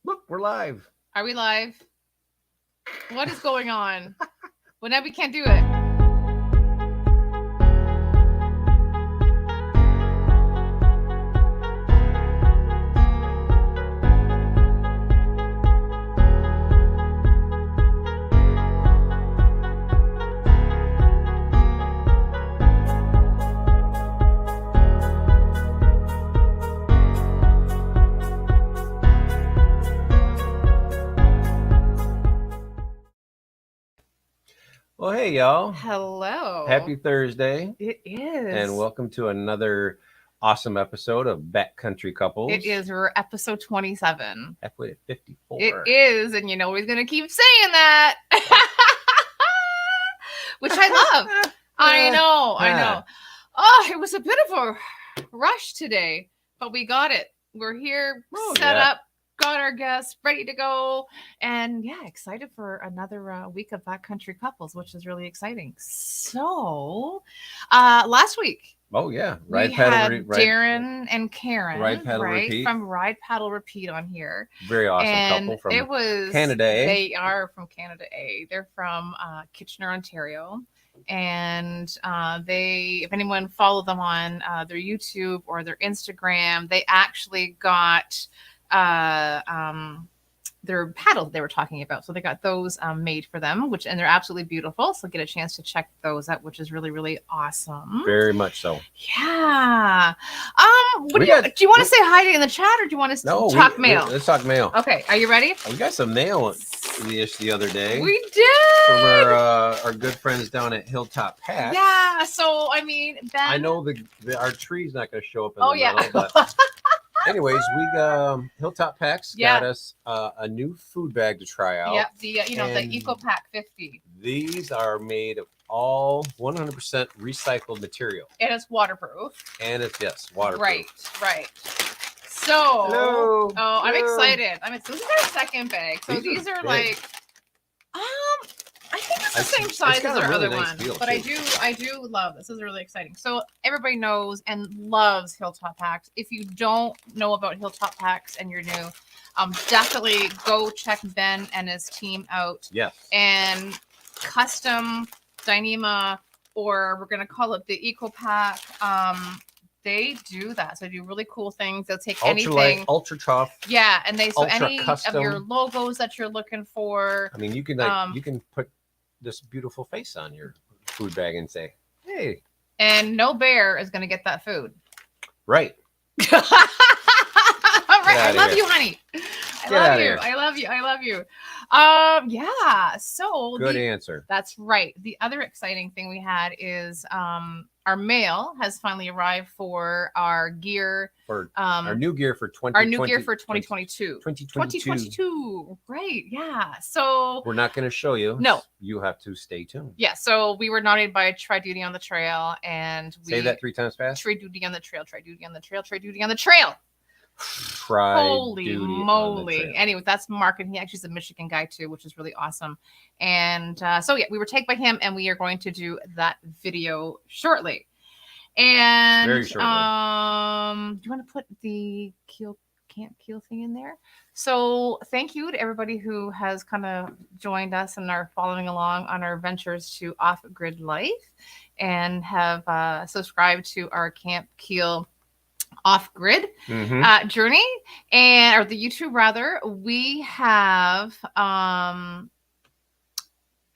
Look, we're live. Are we live? What is going on? Well, now we can't do it. Well, hey, y'all. Hello. Happy Thursday. It is. And welcome to another awesome episode of Backcountry Couples. It is. We're episode 27. Halfway to 54. It is. And you know, we're going to keep saying that. Which I love. I know. Oh, it was a bit of a rush today, but we got it. We're here, set up. Got our guests ready to go, and excited for another week of Backcountry Couples, which is really exciting. So, last week, we had Darren and Karen, Repeat. from Ride Paddle Repeat on here. Very awesome couple from Canada A. They are from Canada A. They're from Kitchener, Ontario. And if anyone followed them on their YouTube or their Instagram, they actually got their paddles they were talking about. So they got those made for them, and they're absolutely beautiful. So get a chance to check those out, which is really, really awesome. Very much so. Yeah. Do you want to say hi in the chat, or do you want to talk mail? Let's talk mail. Okay. Are you ready? We got some mail the other day. We did. From our good friends down at Hilltop Pack. Yeah. So, I mean, Ben. I know our tree's not going to show up in the middle, but... Anyways, Hilltop Packs got us a new food bag to try out. Yep, the Eco Pack 50. These are made of all 100% recycled material. And it's waterproof. Waterproof. Right. So, hello. I'm excited. This is our second bag. So these are big. I think it's the same size as our really other one, but too. I do love this. This is really exciting. So everybody knows and loves Hilltop Packs. If you don't know about Hilltop Packs and you're new, definitely go check Ben and his team out. Yes. And custom Dyneema, or we're gonna call it the Eco Pack. They do that. So they do really cool things. They'll take anything. Ultra tough. Yeah, and any custom. of your logos that you're looking for. I mean, you can put this beautiful face on your food bag and say, "Hey." And no bear is going to get that food. Right. All right. I love you, honey. I love you. Yeah. So good answer. That's right. The other exciting thing we had is our mail has finally arrived for our gear. Our new gear for 2022. 2022. Right. Yeah. So we're not going to show you. No. You have to stay tuned. Yeah. So we were nominated by Try Duty on the Trail, and we say that 3 times fast. Try Duty on the Trail. Try Duty on the Trail. Try Duty on the Trail. Holy moly. Anyway, that's Mark, and he actually is a Michigan guy too, which is really awesome. And we were tagged by him, and we are going to do that video shortly. And very shortly. Do you want to put the Camp Keel thing in there? So thank you to everybody who has kind of joined us and are following along on our ventures to off-grid life and have subscribed to our Camp Keel off-grid journey, or the YouTube rather. We have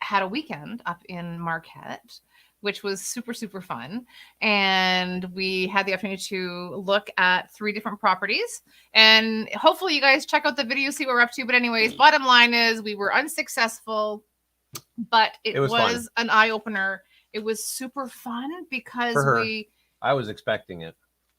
had a weekend up in Marquette, which was super, super fun. And we had the opportunity to look at 3 different properties. And hopefully you guys check out the video, see what we're up to. But anyways, bottom line is we were unsuccessful, but it was an eye-opener. It was super fun because I was expecting it.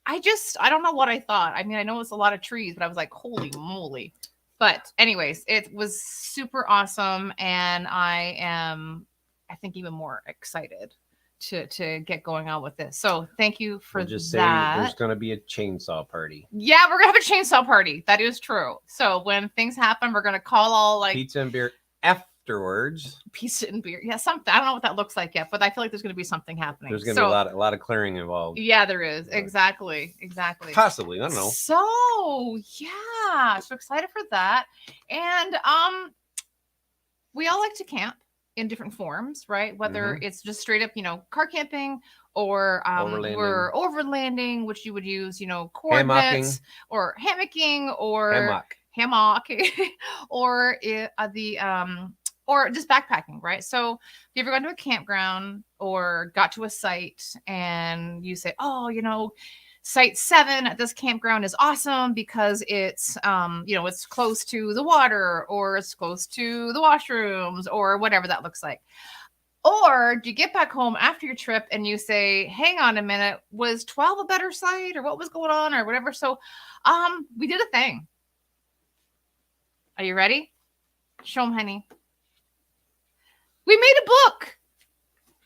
I don't know what I thought. I mean, I know it's a lot of trees, but I was like, holy moly. But anyways, it was super awesome. And I am, I think, even more excited to get going on with this. So thank you for that. Just saying, there's going to be a chainsaw party. Yeah, we're going to have a chainsaw party. That is true. So when things happen, we're going to call all like pizza and beer. F afterwards. Pizza and beer. Yeah, something. I don't know what that looks like yet, but I feel like there's going to be something happening. There's going to be a lot of clearing involved. Yeah, there is. Exactly. Possibly. I don't know. So, yeah. So excited for that. And we all like to camp in different forms, right? Whether it's just straight up, car camping, or we're overlanding, which you would use, coordinates, or hammocking, or hammock, or or just backpacking, right? So if you ever gone to a campground or got to a site and you say, oh, site 7 at this campground is awesome because it's it's close to the water, or it's close to the washrooms, or whatever that looks like. Or do you get back home after your trip and you say, hang on a minute, was 12 a better site, or what was going on, or whatever? So we did a thing. Are you ready? Show them, honey. We made a book.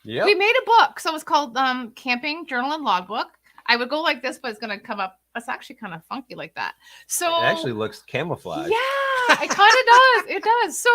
Yeah. We made a book. So it's called Camping Journal and Logbook. I would go like this, but it's going to come up. It's actually kind of funky like that. So it actually looks camouflage. Yeah, it kind of does. It does. So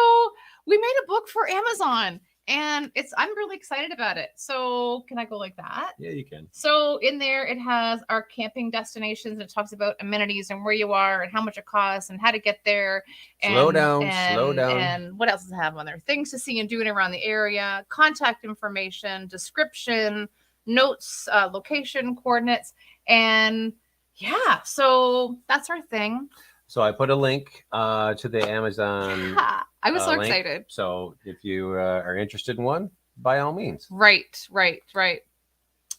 we made a book for Amazon, and I'm really excited about it. So can I go like that? Yeah, you can. So in there, it has our camping destinations, and it talks about amenities and where you are and how much it costs and how to get there. And, slow down. And what else does it have on there? Things to see and do around the area, contact information, description, notes, location, coordinates, and yeah. So that's our thing. So I put a link to the Amazon. Yeah, I was so link. excited. So if you are interested in one, by all means. Right.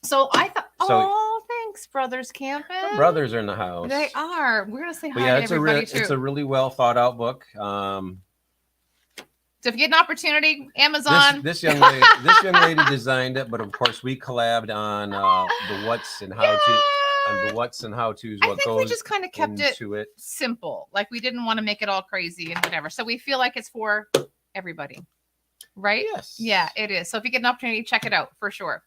So I thought, thanks, Brothers Camping. The brothers are in the house. They are. We're going to say hi to it's everybody, too. It's a really well thought out book. So if you get an opportunity, Amazon. This young lady designed it, but of course we collabed on the what's and how to. And the what's and how to's, what goes. We just kind of kept it simple. Like we didn't want to make it all crazy and whatever. So we feel like it's for everybody, right? Yes. Yeah, it is. So if you get an opportunity, check it out for sure.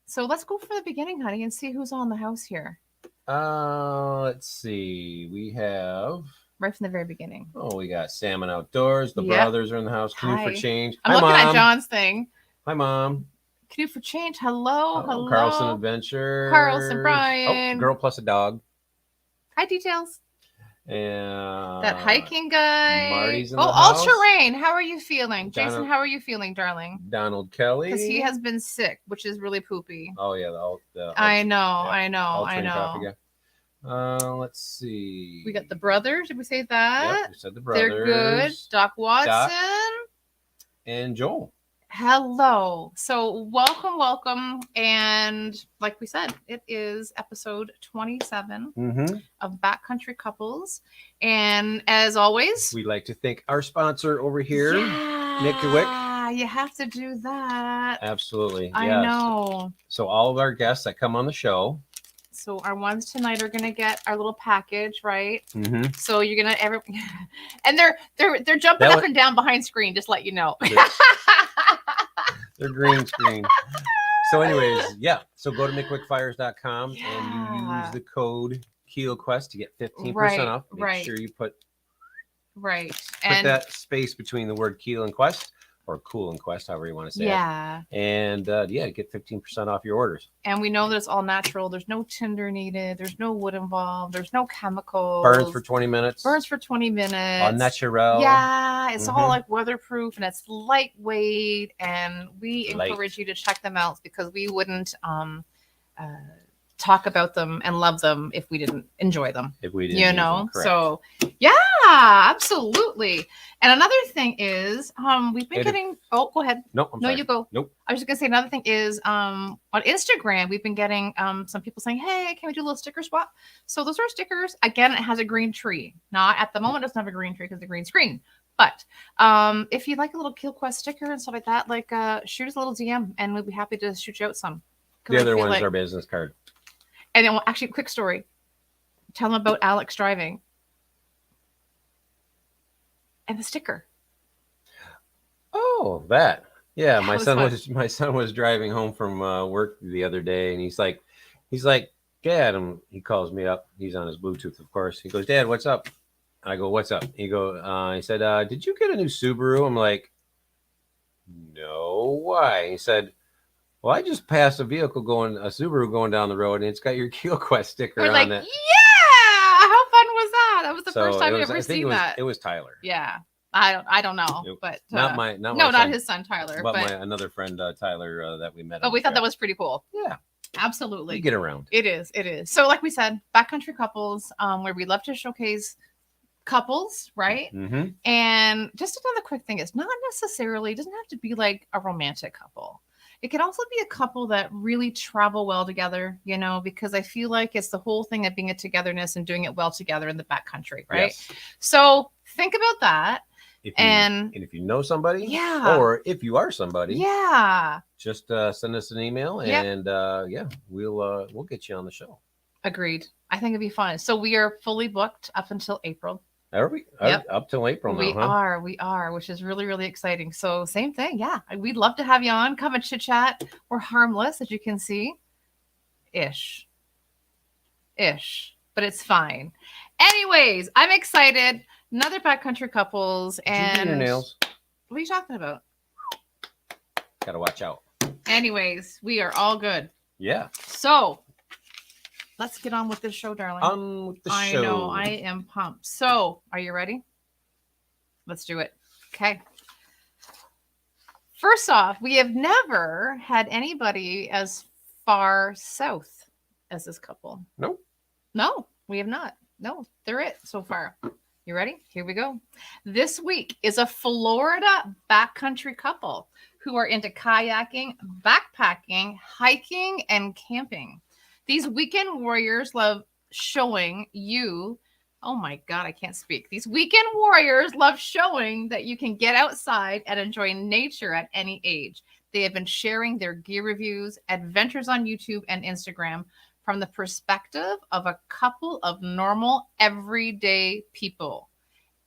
So let's go from the beginning, honey, and see who's on the house here. Let's see. We have right from the very beginning. Oh, we got Salmon Outdoors. The brothers are in the house. Canoe for Change. I'm looking at John's thing. Hi, Mom. Canoe for Change. Hello. Carlson Adventure. Carlson Brian. Girl plus a dog. Hi, Details. And that hiking guy. Marty's in the house. All terrain. How are you feeling? Jason, how are you feeling, darling? Donald Kelly. Because he has been sick, which is really poopy. Oh, yeah. I know. Let's see. We got the brothers. Did we say that? Yep, we said the brothers. They're good. Doc Watson. And Joel. Hello. So welcome. And like we said, it is episode 27 of Backcountry Couples. And as always, we'd like to thank our sponsor over here, Nick Wick. You have to do that. Absolutely. I know. So all of our guests that come on the show. So our ones tonight are gonna get our little package, right? So you're gonna and they're jumping up and down behind screen, just let you know. They're green screen. So anyways, so go to McWickFires.com and you use the code KeelQuest to get 15% off. Make sure you put that space between the word Keel and Quest, or Cool and Quest, however you want to say it. And get 15% off your orders. And we know that it's all natural. There's no tinder needed. There's no wood involved. There's no chemicals. Burns for 20 minutes. All natural. Yeah, it's all like weatherproof and it's lightweight. And we encourage you to check them out because we wouldn't talk about them and love them if we didn't enjoy them. If we didn't, so absolutely. And another thing is, we've been getting. Oh, go ahead. No, you go. Nope. I was just gonna say another thing is, on Instagram, we've been getting some people saying, "Hey, can we do a little sticker swap?" So those are stickers. Again, it has a green tree. Not at the moment, it doesn't have a green tree because the green screen. But if you'd like a little KeelQuest sticker and stuff like that, shoot us a little DM, and we'll be happy to shoot you out some. The other one is our business card. And then, actually, quick story. Tell them about Alex driving. And the sticker. Oh, that. Yeah, my son was driving home from work the other day, and he's like, Dad, he calls me up. He's on his Bluetooth, of course. He goes, Dad, what's up? I go, what's up? He said, did you get a new Subaru? I'm like, no, why? He said, well, I just passed a Subaru going down the road, and it's got your KeelQuest sticker We're on like, it. yeah, how fun was that? That was the So first time it I've was, ever I think seen that. it was Tyler. Yeah, I don't know, Nope. but Not my not his son Tyler, but but another friend Tyler that we met. but we thought that was pretty cool. Yeah, Absolutely. you get around. It is. So like we said, backcountry couples, where we love to showcase couples, right? Mm-hmm. And just another quick thing, it's not necessarily, it doesn't have to be like a romantic couple. It can also be a couple that really travel well together, because I feel like it's the whole thing of being a togetherness and doing it well together in the backcountry, right? Yes. So think about that. And if you know somebody, yeah, or if you are somebody, yeah, just send us an email, Yep. and we'll get you on the show. Agreed. I think it'd be fun. So we are fully booked up until April. Are we? Yep. Up till April now, We are, which is really, really exciting. So same thing. Yeah. We'd love to have you on. Come and chit chat. We're harmless, as you can see. Ish. But it's fine. Anyways, I'm excited. Another backcountry couples. And Did you do your nails? What are you talking about? Gotta watch out. Anyways, we are all good. Yeah. So let's get on with this show, darling. With the show. I know. I am pumped. So, are you ready? Let's do it. Okay. First off, we have never had anybody as far south as this couple. Nope. No, we have not. No, they're it so far. You ready? Here we go. This week is a Florida backcountry couple who are into kayaking, backpacking, hiking, and camping. These weekend warriors love showing you, oh my God, I can't speak. These weekend warriors love showing that you can get outside and enjoy nature at any age. They have been sharing their gear reviews, adventures on YouTube and Instagram from the perspective of a couple of normal, everyday people.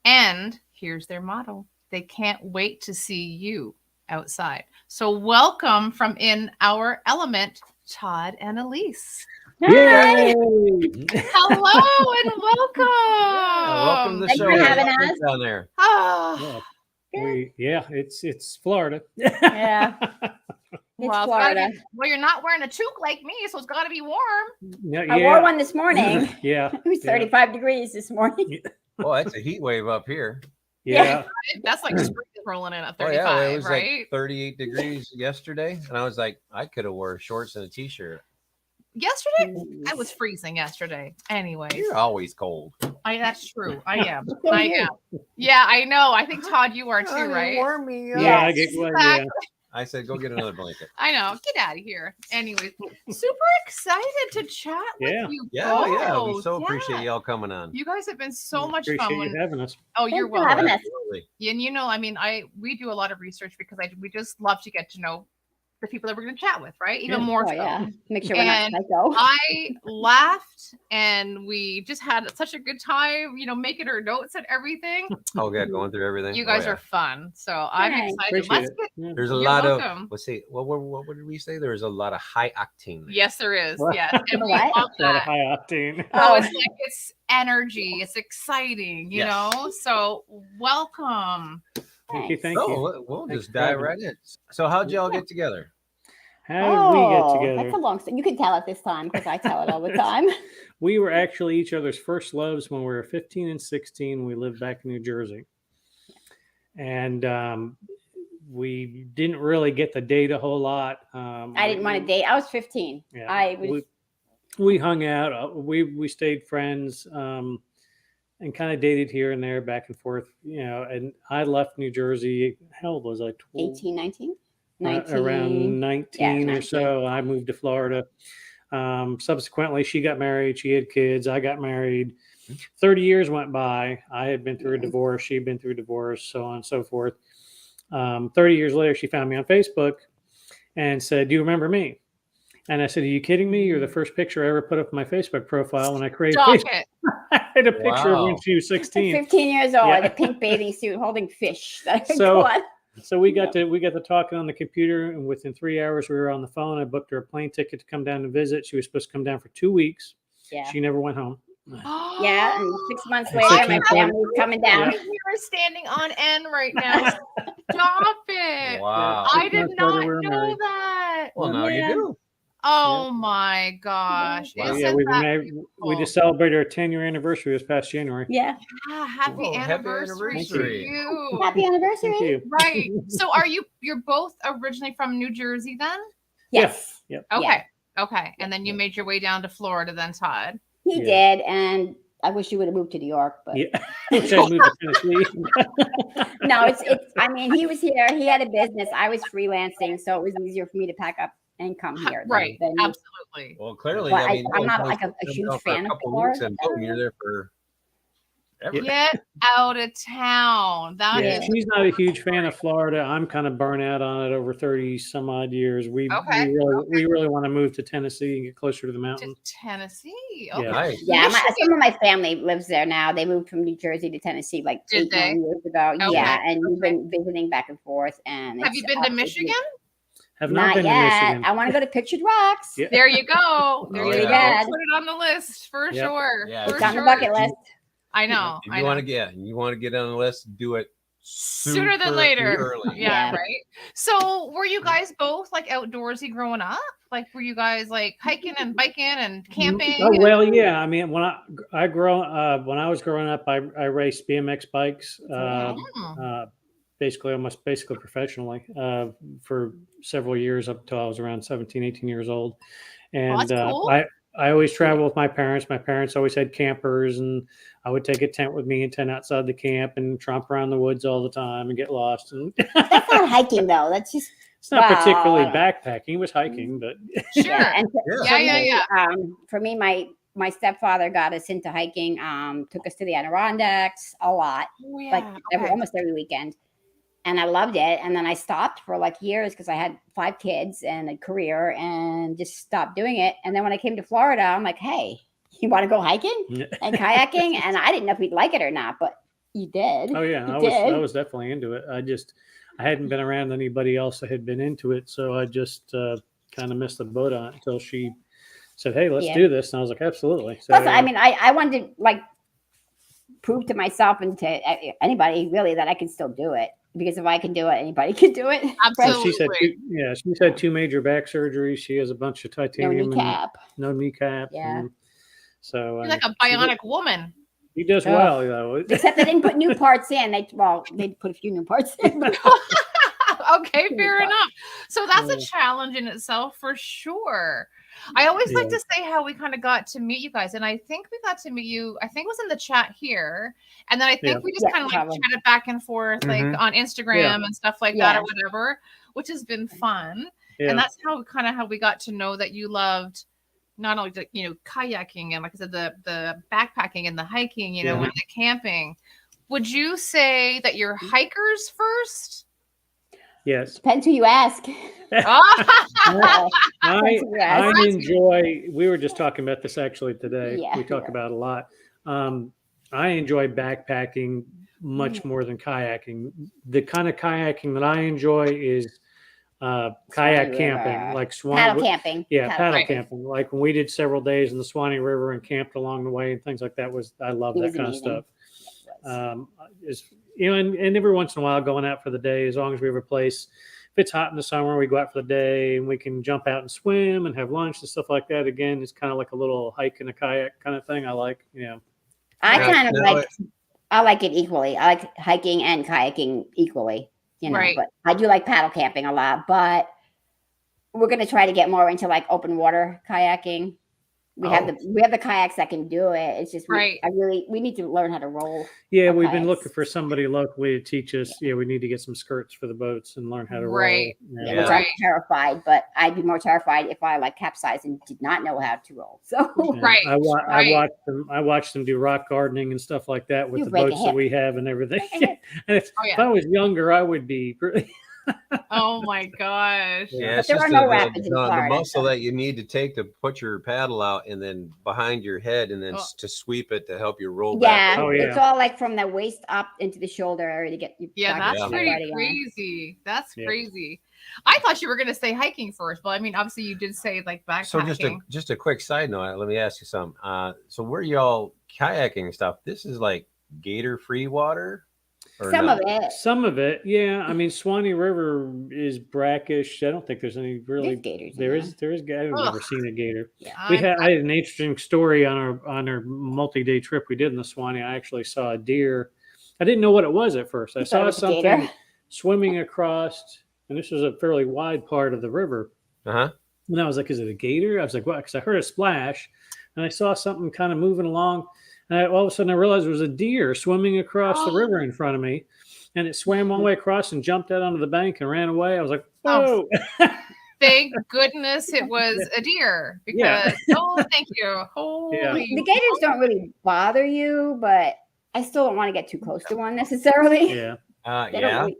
And here's their motto. They can't wait to see you outside. So welcome from In Our Element, Todd and Elise. Yay! Hello and welcome. Welcome to the Thanks show. for having us. Down there. Oh, It's Florida. Yeah. It's well, Florida. Well, you're not wearing a toque like me, so it's got to be warm. I wore one this morning. Yeah. It was 35 degrees this morning. Oh, that's a heat wave up here. Yeah. That's like spring rolling in at Oh 35, yeah, it was right? like 38 degrees yesterday, and I was like, I could have wore shorts and a t-shirt. Yesterday, I was freezing yesterday. Anyways, You're always cold. That's true. I am. Yeah, I know. I think Todd, you are too, right? Warm me up. Yeah, I Yes, get one. exactly. I said, go get another blanket. I know. Get out of here. Anyways, super excited to chat Yeah. with you. Yeah, yeah. We both. so Yeah. appreciate y'all coming on. You guys have been so much Appreciate fun. you having us. Oh, you're Thanks for having welcome. us. Absolutely. And we do a lot of research because we just love to get to know the people that we're going to chat with, right? Even Yeah. more Oh, so. yeah. Make sure we're not And psycho. I laughed and we just had such a good time, making our notes and everything. Oh, yeah, going through everything. You guys Oh, yeah. are fun. So I'm Thanks. excited. Appreciate Let's it. get Yeah. There's a You're lot welcome. of, let's see, what did we say? There's a lot of high octane. Yes, there is. What? Yes. And we What? love A lot of that. high octane. Oh, Oh. it's energy. It's exciting, Yes. know? So welcome. Thank you. Thank So you. we'll Thanks just for dive having right in. So how'd y'all get together? How did we get That's together? a long story. You can tell it this time because I tell it all the time. We were actually each other's first loves when we were 15 and 16. We lived back in New Jersey. And we didn't really get to date a whole lot. I didn't want to date. I was 15. Yeah, I was. we hung out. We stayed friends and kind of dated here and there, back and forth. And I left New Jersey. How old was I? 12, 18, 19? 19. around 19 or 19. so. I moved to Florida. Subsequently, she got married. She had kids. I got married. 30 years went by. I had been through a divorce. She'd been through a divorce, so on and so forth. 30 years later, she found me on Facebook and said, "Do you remember me?" And I said, "Are you kidding me? You're the first picture I ever put up on my Facebook profile when I created Stop Facebook." it. I had a picture of Wow. when she was 16. 15 years old Yeah. in a pink bathing suit holding fish. That I So- caught. So we got to talking on the computer, and within 3 hours we were on the phone. I booked her a plane ticket to come down to visit. She was supposed to come down for 2 weeks. Yeah. She never went home. Yeah. And 6 months And later, so my she- family's coming down. You're standing on end right now. Stop it. Wow. I 6 did months later, not we were know married. that. Well, now you Yeah. do. Oh my gosh. Wow. Yeah, Isn't we've been that married. We beautiful? just celebrated our 10-year anniversary this past January. Yeah. Yeah, happy Whoa, happy anniversary to anniversary. you. Happy anniversary. Thank you. Right. So you're both originally from New Jersey then? Yes. Yep. Okay. Okay. And then you made your way down to Florida then, Todd. He Yeah. did. And I wish you would have moved to New York, but Yeah. Wish I'd moved to Tennessee. no, it's I mean, he was here, he had a business. I was freelancing, so it was easier for me to pack up and come here. Right. than Absolutely. Well, clearly, But I mean, I'm you not guys like a come huge down for fan a of couple weeks Florida. and boom, you're there for ever. Get out of town. That Yeah, is she's not a huge fan of Florida. I'm kind of burnt out on it over 30 some odd years. We Okay, we really want to move to Tennessee and get closer to the to mountains. Tennessee. Yeah. Okay. Nice. Yeah, Michigan. some of my family lives there now. They moved from New Jersey to Tennessee like Did 8, 9 they? years ago. Okay, Yeah, and we've okay. been visiting back and forth. And Have you it's been to absolutely- Michigan? Have not Not been yet. to Michigan. I want to go to Pictured Rocks. Yeah. There you go. There Oh, you yeah. go. Put it on the list for Yep. sure. Yeah, For It's on the sure. bucket list. I know. If I you know. want to get on the list, do it Sooner than super later. Early. Yeah, Yeah. right. So were you guys both like outdoorsy growing up? Like were you guys like hiking and biking and camping? Oh well, yeah. I mean, when when I was growing up, I raced BMX bikes, Mm. basically professionally, for several years up until I was around 17, 18 years old. And that's cool. I always traveled with my parents. My parents always had campers, and I would take a tent with me and tent outside the camp and tromp around the woods all the time and get lost. And That's not hiking though. That's just it's not particularly Wow. backpacking; it was hiking, but Sure. yeah. And Yeah. for me, my stepfather got us into hiking. Took us to the Adirondacks a lot, Oh, yeah. like Okay. almost every weekend. And I loved it. And then I stopped for like years because I had 5 kids and a career and just stopped doing it. And then when I came to Florida, I'm like, hey, you want to go hiking and kayaking? And I didn't know if we'd like it or not, but you did. oh yeah, You did. I was definitely into it. I hadn't been around anybody else that had been into it, so I just kind of missed the boat on it until she said, "Hey, let's Yeah. do this," and I was like, "Absolutely." So, Plus, I mean, I wanted to like prove to myself and to anybody really that I can still do it. Because if I can do it, anybody can do it. Absolutely. she's had 2 major back surgeries. She has a bunch of No titanium kneecap. and no kneecap. Yeah. and so You're like a bionic woman. He does Oh. well, though. Except they didn't put new parts in. They put a few new parts in. but- Okay, fair enough. So that's a Yeah. challenge in itself for sure. I always like Yeah. to say how we kind of got to meet you guys, and I think we got to meet you. I think it was in the chat here, and then I think Yeah. we just Yeah, kind of like probably. chatted back and forth, like Mhm. on Instagram Yeah. and stuff like that, Yeah. or whatever, which has been fun. Yeah. And that's how we got to know that you loved not only the, kayaking and like I said, the backpacking and the hiking, Yeah. and the camping. Would you say that you're hikers first? Yes. Depends who you ask. Oh, I enjoy. We were just talking about this actually today. Yeah, We talk yeah. about it a lot. I enjoy backpacking much more than kayaking. The kind of kayaking that I enjoy is kayak Swanee camping, River. like Swan. Paddle camping. Yeah, paddle Right. camping. Like when we did several days in the Swanee River and camped along the way and things like that. I love It that was kind amazing. of stuff. And every once in a while going out for the day, as long as we have a place. If it's hot in the summer, we go out for the day and we can jump out and swim and have lunch and stuff like that. Again, it's kind of like a little hike in a kayak kind of thing. I like, I Yeah, kind of no, I like it equally. I like hiking and kayaking equally, Right. but I do like paddle camping a lot, but we're going to try to get more into like open water kayaking. We have the kayaks that can do it. It's just, Right. we need to learn how to roll. Yeah, Okay. we've been looking for somebody locally to teach us. Yeah, we need to get some skirts for the boats and learn how to Right. roll. Which Yeah. I'm Right. terrified, but I'd be more terrified if I like capsized and did not know how to roll. So Yeah. Right, right. I watched them do rock gardening and stuff like that with You the break a boats that hip. we have and everything. Break a hip. And Oh, yeah. if I was younger, I would be pretty. Oh my gosh. Yeah, But it's there just are no the rapids in Florida, muscle so. that you need to take to put your paddle out and then behind your head and then Oh. to sweep it to help you roll back. yeah, Oh, it's yeah. all like from the waist up into the shoulder area to get you. Yeah, back that's to the pretty riding on. crazy. That's Yeah. crazy. I thought you were going to say hiking first, but I mean, obviously you did say like So backpacking. just a quick side note. Let me ask you something. So where y'all kayaking stuff? This is like gator free water. Or Some no? of it. Some of it, yeah. I mean, Swanee River is brackish. I don't think there's any really. There's gators. There is. I've never Ugh. seen a gator. Yeah. I had an interesting story on our multi-day trip we did in the Swanee. I actually saw a deer. I didn't know what it was at first. I You thought it saw was a something gator? swimming across, and this was a fairly wide part of the river. Uh-huh. And I was like, "Is it a gator?" I was like, "What?" Because I heard a splash, and I saw something kind of moving along, and all of a sudden I realized it was a deer swimming across the river in front of me, and it swam all the way across and jumped out onto the bank and ran away. I was like, "Whoa!" Thank goodness it was a deer because thank you. Holy The gators don't really bother you, but I still don't want to get too close to one necessarily. Yeah. They Yeah. don't really-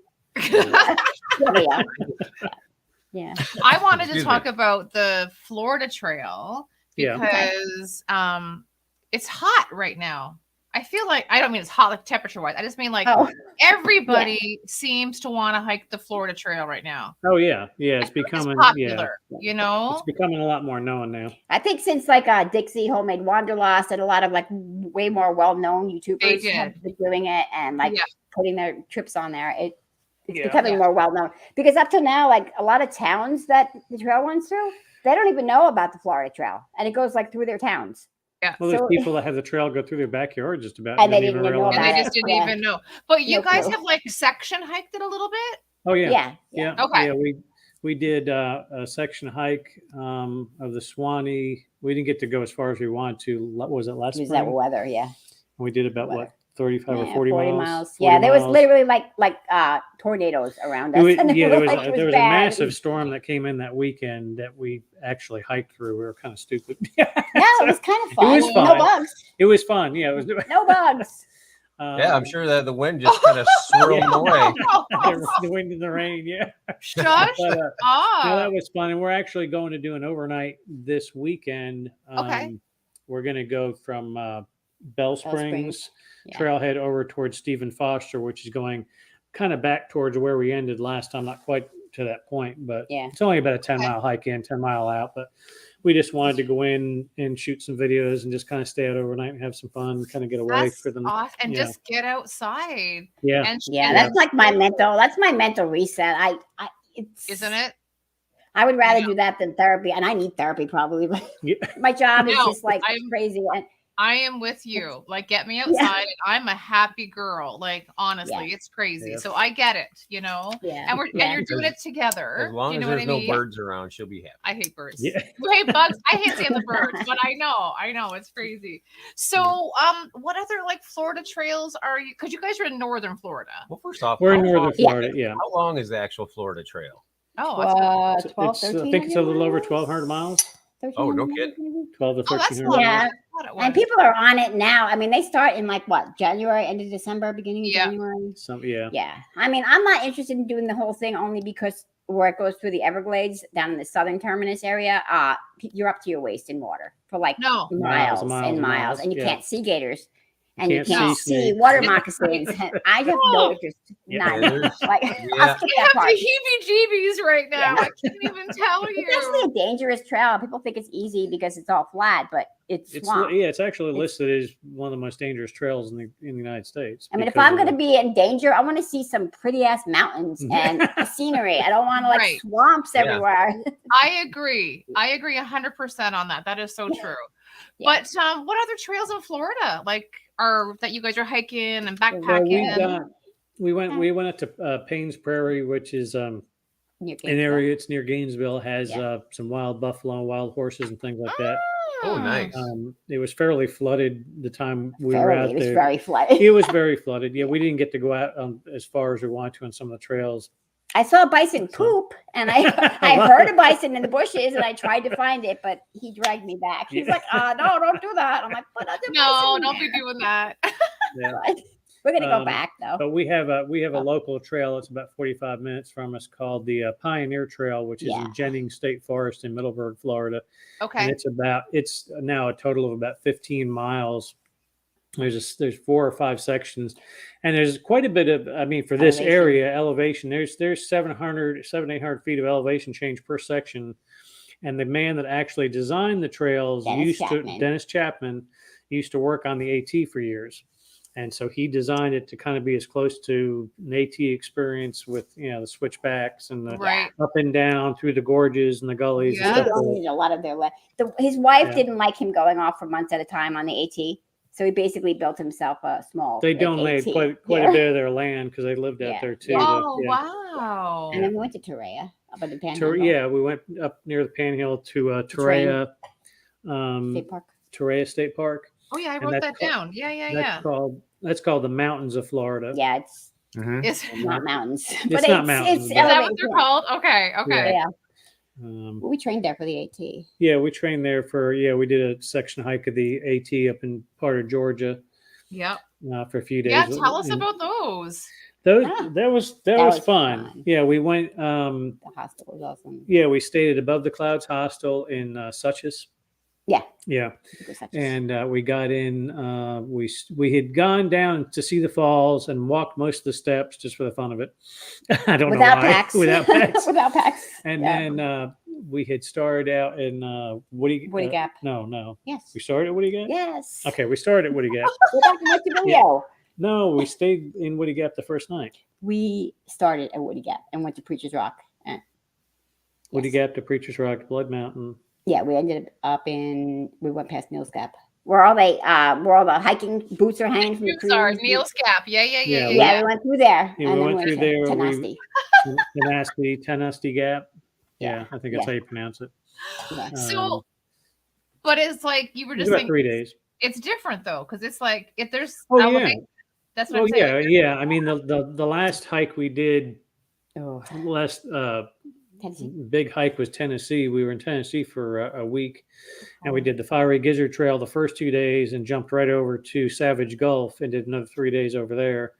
yeah. I wanted to Excuse talk me. about the Florida Trail Yeah. because it's hot right now. I feel like I don't mean it's hot like temperature wise. I just mean like Oh, everybody seems to want to hike the Florida Trail right now. Oh yeah. Yeah. It's I feel like becoming popular, yeah. you know? It's becoming a lot more known now. I think since like Dixie Homemade Wanderlust and a lot of like way more well-known YouTubers have been doing it and like putting their trips on there, it's becoming more well-known. Because up till now, like a lot of towns that the trail runs through, they don't even know about the Florida Trail, and it goes like through their towns. Yeah. Well, there's So- people that have the trail go through their backyard just about. And they don't didn't even know realize. And about they it. just didn't Yeah. even know. But you No guys clue. have like section hiked it a little bit? Oh yeah. Yeah. Okay. Yeah, we did a section hike of the Swanee. We didn't get to go as far as we wanted to. What was it last Use spring? that weather, yeah. We did about Weather. what 35 or Yeah, 40 miles. 40 Yeah, there was miles. literally like tornadoes around us. It was- and it yeah, there was was, like, a, it there was a bad. massive storm that came in that weekend that we actually hiked through. We were kind of stupid. No, it was kind of fun. was fun. No bugs. It was fun. Yeah, it was. No bugs. Yeah, I'm sure that the wind just kind of swirled them away. The wind and the rain. Yeah. Shush But, no, up. that was fun, and we're actually going to do an overnight this weekend. Okay. We're going to go from Bell Springs Yeah. trailhead over towards Stephen Foster, which is going kind of back towards where we ended last time. Not quite to that point, but Yeah. it's only about a 10-mile hike in, 10-mile out. But we just wanted to go in and shoot some videos and just kind of stay out overnight and have some fun, kind of get away That's for them. awesome. And yeah. just get outside. Yeah. And Yeah, and that's like my mental reset. It's isn't it? I would rather Yeah. do that than therapy, and I need therapy probably, but Yeah. my job is No, just like I'm- crazy. And I am with you. Like, get me outside. And I'm a happy girl. Like, honestly, it's crazy. Yeah. So I get it, you know. yeah, And yeah. you're doing it together. As long Do you as know what there's I no mean? birds around, she'll be happy. I hate birds. Yeah. You hate bugs. I hate seeing the birds, but I know it's crazy. So, what other like Florida trails are you? Because you guys are in northern Florida. Well, first off, We're in how northern long- Florida. Yeah. How long is the actual Florida Trail? Oh, 12, It's, I 13 think it's a little over miles? 1,200 miles. Oh, no 1300 kidding. maybe? 12 to oh, that's 1,300 long. Yeah. miles. I thought it was. And people are on it now. I mean, they start in like what, January, end of December, beginning of Yeah. January. Yeah. Yeah. I mean, I'm not interested in doing the whole thing only because where it goes through the Everglades down in the southern terminus area, you're up to your waist in water for like No. miles and and miles. miles, and you Yeah. can't see gators. And you Can't can't see see snakes. water moccasins. I have no No. interest. Yeah. None. There's- Like, Yeah. I'll skip I that have part. the heebie-jeebies right now. Yeah. I can't even tell It's actually you. a dangerous trail. People think it's easy because it's all flat, but it's swamp. It's actually It's- listed as one of the most dangerous trails in the United States. I mean, if because I'm of going to the- be in danger, I want to see some pretty ass mountains and scenery. I don't want to like Right. swamps Yeah. everywhere. I agree 100% on that. That is so true. Yeah. But what other trails in Florida like are that you guys are hiking and Well, backpacking? we went up to Paynes Prairie, which is Near an Gainesville. area. It's near Gainesville. Has Yeah. some wild buffalo, wild horses, and things like that. Oh, nice. It was fairly flooded the time we were Fairly, out it was there. very flooded. It was very flooded. Yeah, we didn't get to go out as far as we wanted to on some of the trails. I saw a bison poop, and I heard a bison in the bushes, and I tried to find it, but he dragged me back. He's Yeah. like, "No, don't do that." I'm like, "But other No, bison don't there." be doing that. Yeah. We're gonna go Um, back though. But we have a Oh. local trail that's about 45 minutes from us called the Pioneer Trail, which is Yeah. in Jennings State Forest in Middleburg, Florida. And Okay. it's now a total of about 15 miles. There's 4 or 5 sections, and there's quite a bit of, I mean, for this Elevation. area elevation, there's 700-800 feet of elevation change per section. And the man that actually designed the trails Dennis Chapman. Dennis Chapman used to work on the AT for years. And so he designed it to kind of be as close to an AT experience with, the switchbacks and the Right. up and down through the gorges and the gullies. Yeah. And He stuff. owned a lot of their his wife Yeah. didn't like him going off for months at a time on the AT, so he basically built himself a small. They like, donated AT. quite Yeah. a bit of their land because they lived out Yeah. there too. Yeah. Oh, Yeah. wow. And then we went to Torreya up at the Panhandle Yeah, we went up near the Panhandle to Torreya, State Park. Torreya State Park. Oh, yeah, I And wrote that's that called- down. Yeah. That's called the Mountains of Florida. Yeah, it's Mhm. Is not mountains. It's not mountains, It's but- that what elevated, they're yeah. called? Okay. Yeah. Um, We trained there for the AT. yeah, we trained there we did a section hike of the AT up in part of Georgia Yep. for a few days. Yeah, tell us And about those. that was was fun. fun. Yeah, we went. The hostel was awesome. Yeah, we stayed at Above the Clouds Hostel in Suches. Yeah. Yeah. It was such a- And we got in. We had gone down to see the falls and walked most of the steps just for the fun of it. I don't without know why. packs. Without packs. Without packs. And Yeah. then we had started out in Woody Gap. No. Yes. We started at Woody Gap. Yes. Okay, we started at Woody Gap. Go back and watch the video. No, we stayed in Woody Gap the first night. We started at Woody Gap and went to Preacher's Rock. Woody Yes. Gap to Preacher's Rock, Blood Mountain. Yeah, we ended up we went past Neil's Gap. Where all the hiking boots are hanging from the trees. Sorry, Neil's Cap. Yeah. Yeah, we went through there. Yeah, and we then went through there. Tenasty Gap. Yeah, I think that's Yeah. how you pronounce it. Yeah. So, but it's like you were It was just about saying, 3 days. it's different though, because it's like if there's Oh, yeah. elevation. That's what Oh I'm saying. yeah. I mean the last hike we did, Oh, last Tennessee. big hike was Tennessee. We were in Tennessee for a week, and we did the Fiery Gizzard Trail the first 2 days, and jumped right over to Savage Gulf and did another 3 days over there.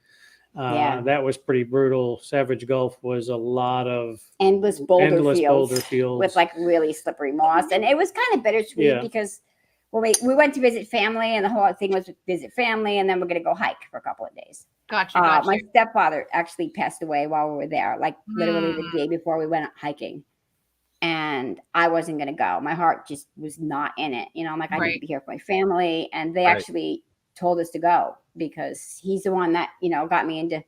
Yeah. That was pretty brutal. Savage Gulf was a lot of Endless boulder endless fields boulder fields with like really slippery moss, and it was kind of bittersweet Yeah. because we went to visit family, and the whole thing was to visit family, and then we're gonna go hike for a couple of days. Gotcha. My stepfather actually passed away while we were there, like literally the day before we went hiking. And I wasn't going to go. My heart just was not in it. I'm like, I need to be here for my family. And they actually told us to go because he's the one that, got me into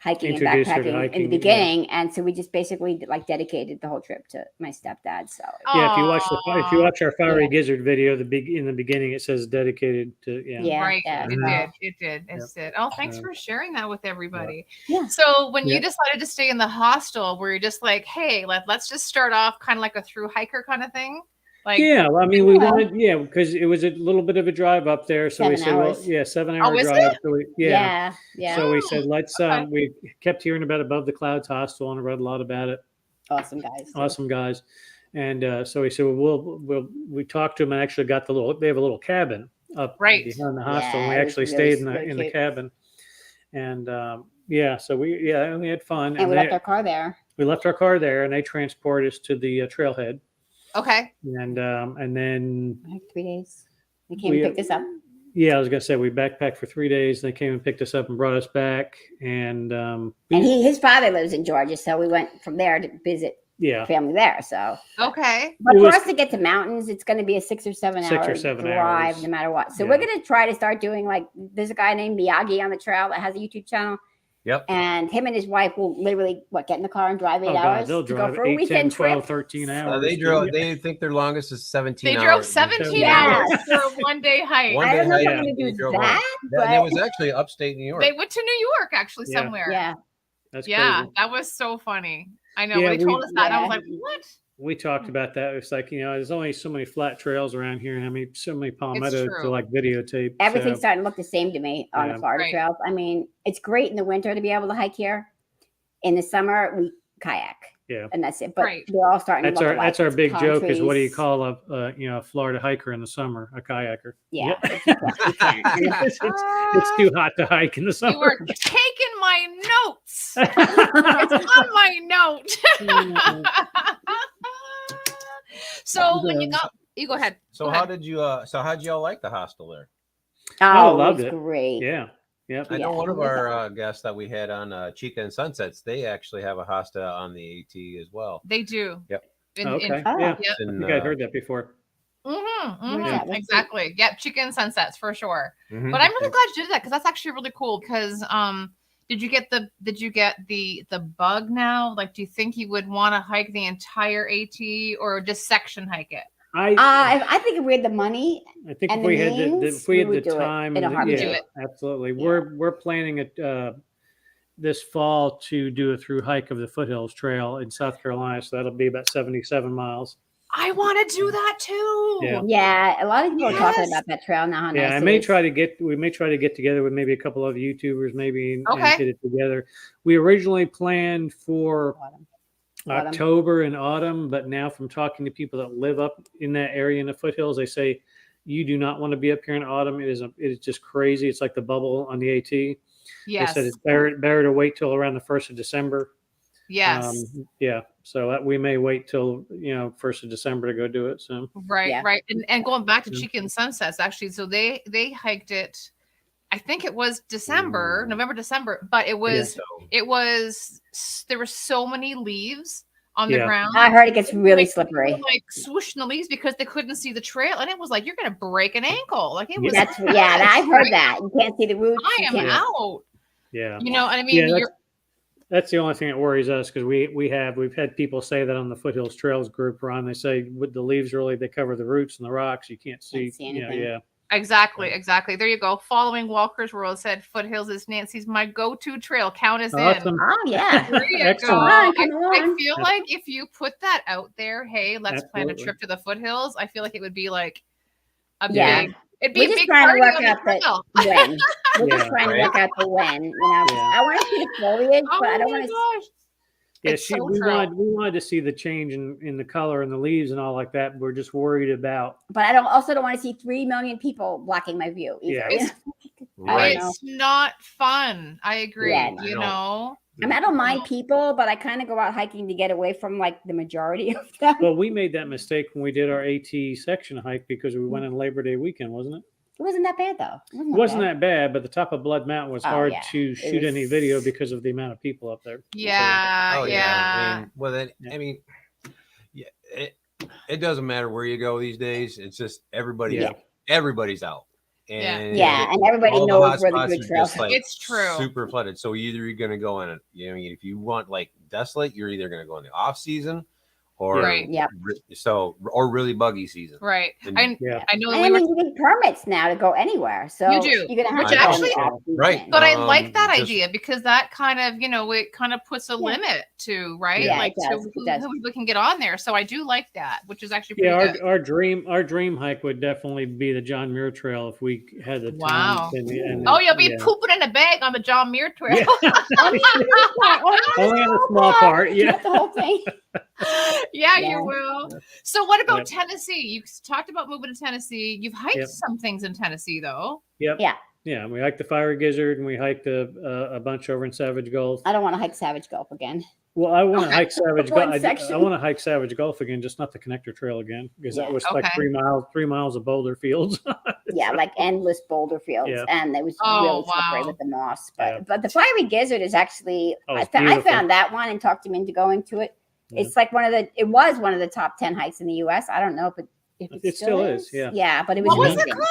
hiking and Introduced her to backpacking in the hiking, yeah. beginning. And so we just basically like dedicated the whole trip to my stepdad. So Yeah, if you watch our Fiery Yeah. Gizzard video, in the beginning it says dedicated to Yeah. Right. yeah. It did. Oh, thanks for sharing that with everybody. Yeah. So when Yeah. you decided to stay in the hostel, were you just like, hey, let's just start off kind of like a through hiker kind of thing? Like, yeah, well, I mean, we Yeah. wanted, because it was a little bit of a drive up there. So we 7 said, hours. 7-hour is drive. it? So Yeah. So we said, let's, Okay. we kept hearing about Above the Clouds Hostel and I read a lot about it. Awesome guys. Awesome guys. And so we said, we talked to them and actually got they have a little cabin up Right. behind the hostel. Yeah, And we it was actually really- stayed in really the cute. cabin. And so we had fun. And we left our car there. we left our car there and they transported us to the trailhead. okay. And then Like 3 days. They came and picked us up. I was gonna say we backpacked for 3 days. They came and picked us up and brought us back. And And his father lives in Georgia, so we went from there to visit yeah, family there. So, Okay. but It for was- us to get to mountains, it's going to be a 6 or 7 6 hour or 7 drive, hours. no matter what. So Yeah. we're going to try to start doing there's a guy named Miyagi on the trail that has a YouTube channel. Yep. And him and his wife will literally get in the car and drive 8 oh god, hours they'll to drive go for a 8, 10, weekend 12, trip. 13 hours. They think their longest is 17 They hours. drove 17 Yeah. hours for a 1-day hike. One I don't know if day I'm hike, going to they do drove that, And but it was actually upstate New York. They went to New York actually Yeah. somewhere. yeah. That's Yeah, crazy. that was so funny. I know Yeah, when they told us that, and I was yeah. like, "What?" We talked about that. It's like, there's only so many flat trails around here and so many palmetto true. to videotape. Everything's So, starting to look the same to me on Yeah. the Florida Right. trails. I mean, it's great in the winter to be able to hike here. In the summer, we kayak. Yeah. And that's it. But Right. they're all starting that's to look our alike. that's our It's big palm joke is what do you trees. call a Florida hiker in the summer? A kayaker. Yeah. It's too hot to hike in the You summer. were taking my notes. It's on my note. So when you go ahead. So Go how ahead. did you? how'd y'all like the hostel there? Oh, loved it was it. great. Yeah. Yep. I know Yeah, one of it was our guests that we had on Chica and Sunsets. They actually have a hostel on the AT as well. They do. Yep. In, Okay. in, Oh. Yeah. Yep. I In, think I'd heard that before. Yeah, Exactly. Yep. Chicken sunsets for sure. Mhm. But I'm really glad you did that because that's actually really cool. Because did you get the bug now? Like, do you think you would want to hike the entire AT or just section hike it? I think if we had the money, I think and if the we had means, if we had we the would do it time, in a and heartbeat. Do it. absolutely. Yeah. We're planning it this fall to do a through hike of the Foothills Trail in South Carolina. So that'll be about 77 miles. I want to do that too. Yeah. Yeah, a lot of people are talking Yes. about that trail now. How Yeah, nice I it may is. try to get. We may try to get together with maybe a couple of YouTubers, maybe, and Okay. get it together. We originally planned for Autumn. October and autumn, but now from talking to people that live up in that area in the foothills, they say you do not want to be up here in autumn. It is just crazy. It's like the bubble on the AT. Yes. They said it's better to wait till around the 1st of December. Yes. Yeah. So we may wait till 1st of December to go do it. So Right. Yeah. Right. And going back to Yeah. Chicken Sunsets, actually, so they hiked it. I think it was December, November, December, but it was there were so many leaves on the Yeah. ground. I heard it gets really Like, slippery. they were, like swooshing the leaves because they couldn't see the trail, and it was like you're gonna break an ankle. Like it was. That's I've heard that. You can't see the roots. I you am can't- out. yeah. You know, I mean, Yeah, that's the only thing that worries us because we've had people say that on the Foothills Trails group, Ron. They say with the leaves they cover the roots and the rocks. You can't see. anything. Yeah. exactly. There you go. Following Walker's World said Foothills is Nancy's my go-to trail. Count us in. Awesome. Oh yeah. There you Excellent. go. Come on, come I on. feel like if you put that out there, hey, let's plan a Absolutely. trip to the foothills. I feel like it would be like a Yeah. big. It'd be We're a just big trying to party work on the out the trail. when. We're Yeah, just trying to right. work out the when. Yeah. I want to see the foliage, Oh but I don't my want to. gosh! Yeah, It's so we true. wanted to see the change in the color and the leaves and all like that. We're just worried about. But I don't want to see 3 million people blocking my view. Either. Yeah. Right. know. It's not fun. I agree. Yeah, you no. know. I mean, I don't mind people, but I kind of go out hiking to get away from like the majority of them. Well, we made that mistake when we did our AT section hike because we went on Labor Day weekend, wasn't it? It wasn't that bad though. It wasn't that bad, but the top of Blood Mountain was Oh, hard yeah. to shoot any was- video because of the amount of people up there. Yeah. Oh yeah. I mean, well then, Yeah. I mean, yeah, it doesn't matter where you go these days. It's just everybody's out, and Yeah, and everybody all knows hot where the spots good are trails just, are. like, It's true. super flooded. So either you're gonna go on it. If you want like desolate, you're either gonna go in the off season, or Right. Yep. or really buggy season. Right. And- I Yeah. I know And we I were. mean, you get permits now to go anywhere. So You do. You're gonna have Which to go actually- in the off-season. Right. But I like that just- idea because that kind of, it kind of puts a limit to, right? Yeah, like it does, to it does. who people can get on there. So I do like that, which is actually pretty Yeah, good. our dream hike would definitely be the John Muir Trail if we had the time. Wow. and Oh, you'll be yeah. pooping in a bag on the John Muir Trail. Yeah. Only on a small part, yeah. Not the whole thing. Yeah, Yeah. you will. So what about Yep. Tennessee? You talked about moving to Tennessee. You've hiked Yep. some things in Tennessee though. Yep. Yeah. Yeah, we hiked the Fiery Gizzard and we hiked a bunch over in Savage Gulf. I don't want to hike Savage Gulf again. Well, I want to Okay. hike Savage One Gulf. I section. want to hike Savage Gulf again, just not the Connector Trail again, because that Yeah. was like Okay. 3 miles of boulder fields. Yeah, like endless boulder fields, Yeah. and it was Oh, really slippery wow. with the moss. But Yeah. but the Fiery Gizzard is actually Oh, I it's I beautiful. found that one and talked him into going to it. Yeah. It's like it was one of the top 10 hikes in the US. I don't know if it It still still is. is, yeah. Yeah, but it was What was it amazing. called?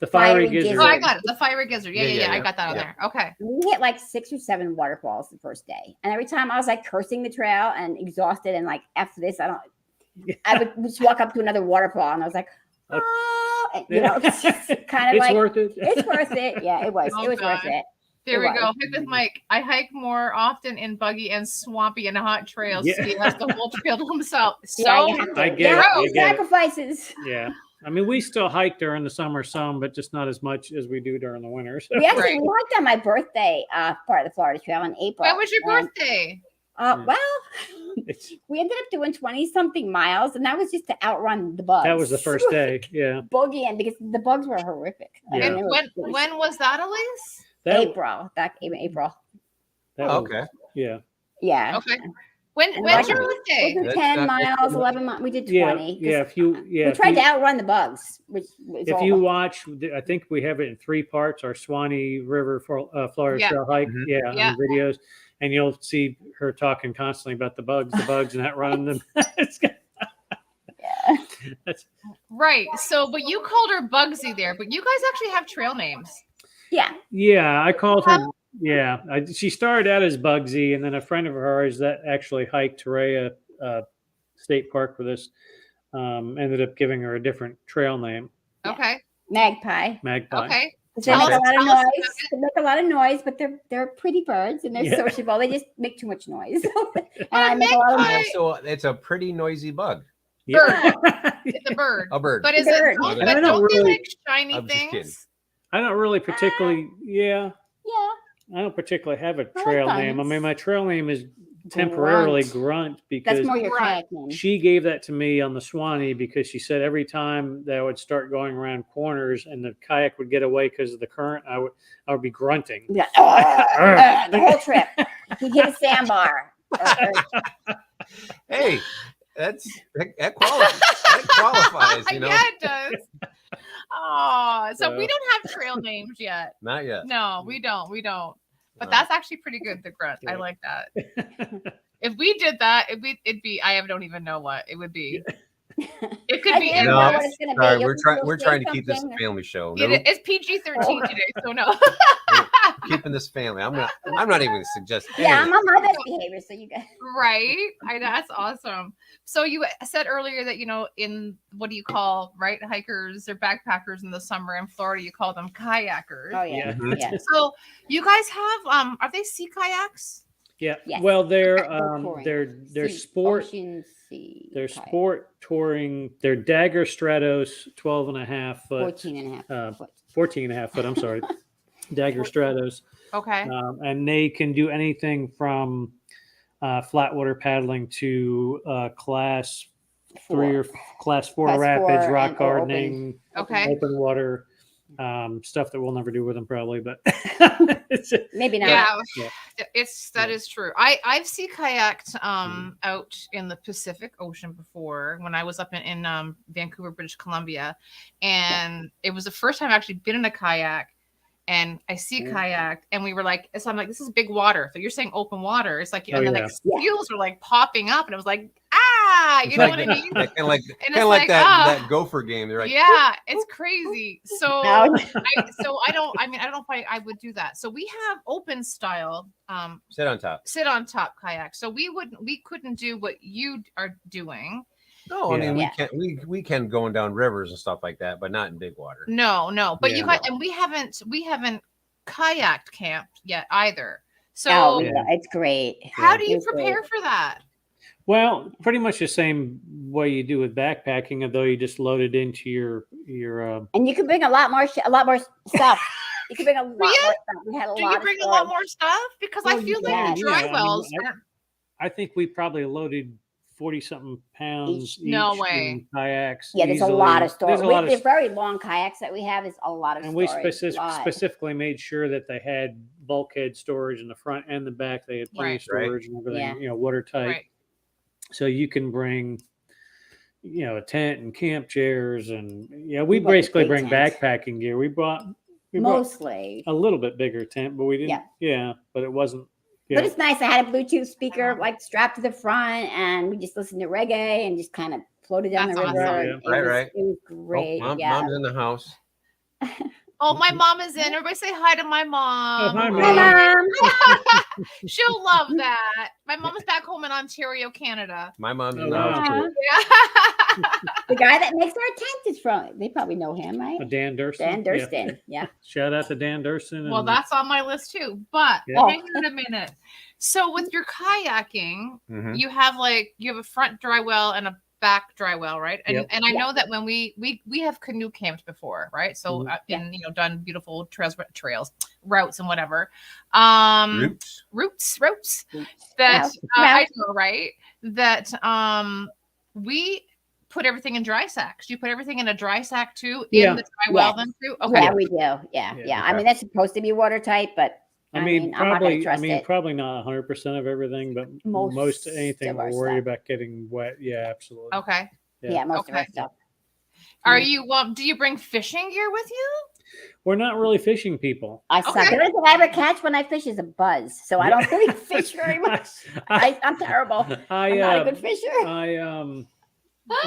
The Fiery Fiery Gizzard. Oh, I Gizzard. got it. The Fiery Gizzard. Yeah. Yeah, I got that on yeah. there. Okay. We hit like 6 or 7 waterfalls the first day. And every time I was like cursing the trail and exhausted and like, after this, I would just walk up to another waterfall and I was like, oh, and, it's just kind of It's like, worth it. it's worth it. Yeah, it was. Oh, It was God. worth it. There It we go. was. Hike with Mike. I hike more often in buggy and swampy and hot trails. Yeah. He has the whole trail to himself. So Yeah, you have to. I get There it, are I get it. sacrifices. Yeah. I mean, we still hike during the summer some, but just not as much as we do during the winter. So. We actually Right. hiked on my birthday part of the Florida Trail in April. when was your And, birthday? Well, It's- we ended up doing 20-something miles, and that was just to outrun the bugs. that was the first day. Yeah. Boogieing because the bugs were horrific. I Yeah. mean, And they were- when was that, Elise? April, back in April. that Oh, was- okay. Yeah. Yeah. Okay. And When's like- your We birthday? did That's 10 not- miles, 11 miles. We did 20. Yeah. 'cause Yeah. If you, yeah. we if tried you- to outrun the bugs, which was If all you watch, I think we have it in 3 parts. Our Swanee River Florida Yeah. Trail hike, Mhm. yeah, Yeah. on the videos, and you'll see her talking constantly about the bugs, and not running them. It's, Yeah. that's Right. So, but you called her Bugsy there, but you guys actually have trail names. Yeah. Yeah, I called her. Yeah, she started out as Bugsy, and then a friend of hers that actually hiked Torreya State Park with us ended up giving her a different trail name, Yeah. Okay. Magpie. Magpie. Okay. They make a lot of tell us noise. They make a lot of noise, but they're pretty birds and they're Yeah. sociable. They just make too much noise. And But I a make a lot of magpie- noise. So it's a pretty noisy bug. Yeah. It's a bird. A bird. But is Bird. it? Don't, And I but don't don't they really- like shiny I'm just kidding. things? I don't really particularly. Yeah, Yeah. I don't particularly have a like trail name. I buttons. mean, my trail name is temporarily Grunt. Grunt because That's more your Right. kayak name. she gave that to me on the Swanee because she said every time that I would start going around corners and the kayak would get away because of the current, I would be grunting. Yeah. The whole trip. He hit a sandbar. Hey, that qualifies. You know, Yeah, it does. Oh, so we So- don't have trail names yet. not yet. No, we don't. But No. that's actually pretty good. The grunt. I Yeah. like that. If we did that, it'd be. don't even know what it would be. It could I be. never No, know what it's gonna be. Sorry, You'll we're say trying to keep this a something. family show. It's PG-13 today, so no. Keeping this family. I'm not even suggesting. Yeah, I'm on my best behavior, so you guys. Right. That's awesome. So you said earlier that in what do you call hikers or backpackers in the summer in Florida? You call them kayakers. Oh yeah, Mhm. yeah. So you guys have are they sea kayaks? Yeah. Yes. Well, they're touring. they're Sea- sport. Ocean sea. They're kayak. sport touring. They're Dagger Stratos 12.5 foot, 14 and a half foot. 14.5 foot. I'm sorry, Dagger Stratos. Okay. And they can do anything from flat water paddling to class 3 or class 4 Class rapids, 4 rock and- or open. gardening, Okay. open water, stuff that we'll never do with them probably, but it's, Maybe not. Yeah, Yeah. that is true. I've sea kayaked out in the Pacific Ocean before when I was up in Vancouver, British Columbia, and it was the first time I've actually been in a kayak. And I sea kayaked, and we were like, so I'm like, this is big water. So you're saying open water? It's like, Oh, and then yeah. like Yeah. seals were like popping up, and it was like, you It's know like what I mean? Kind of like, And kind of like that gopher game. They're like, Yeah, it's crazy. So No. I don't find I would do that. So we have open style sit on top. sit on top kayak. So we couldn't do what you are doing. No, I mean Yeah. we can going down rivers and stuff like that, but not in big water. No. But Yeah. you guys, and we haven't kayaked camped yet either. So Oh, Yeah. it's great. how do you It's great. prepare for that? well, pretty much the same way you do with backpacking, although you just load it into your And you can bring a lot more stuff. You can bring a lot more you? stuff. We had a Do lot you of bring a storage. lot more stuff? Because I Well, feel yeah, like the yeah. dry I mean, wells. I think we probably loaded 40-something pounds No each way. in kayaks. Yeah, there's a easily. lot of storage. There's a lot The of, very long kayaks that we have is a lot of and we storage. Lot. specifically made sure that they had bulkhead storage in the front and the back. They had plenty Right. of storage and everything, Yeah. watertight. Right. So you can bring, a tent and camp chairs, and we We brought the basically big bring tents. backpacking gear. We brought Mostly. a little bit bigger tent, but we didn't. Yeah, but it wasn't. But it's nice. I had a Bluetooth speaker like strapped to the front, and we just listened to reggae and just kind of floated down That's the river. awesome. and Yeah. it was, Right. It was great. Oh, yeah. mom's in the house. Oh, my mom is in. Everybody say hi to my mom. hi, Hi, Mom. Mom. She'll love that. My mom's back home in Ontario, Canada. My mom's Oh, in the house wow. too. Yeah. The guy that makes our tent is from. They probably know him, right? Dan Durston. Dan Yeah. Durston. Yeah. Shout out to Dan Durston. Well, and- that's on my list too. But Yeah. hang on a minute. So with your kayaking, Mhm. you have a front dry well and a back dry well, right? And Yep. and I know that when we have canoe camped before, right? So Mhm. and done beautiful trails, routes and whatever. Routes that I know, right? That we put everything in dry sacks. Do you put everything in a dry sack too in Yeah. the dry well Yes. then too? Okay. Yeah, we do. Yeah. Yeah. Yeah. I mean, that's supposed to be watertight, but I mean, I'm not going probably. to trust it. Probably not 100% of everything, but Most most anything of our we'll worry stuff. about getting wet. Yeah, absolutely. Okay. Yeah, most of our Okay. stuff. Are you do you bring fishing gear with you? We're not really fishing people. I suck. Okay. The only thing I ever catch when I fish is a buzz. So I don't really fish very much. I'm terrible. I I'm not a good fisher.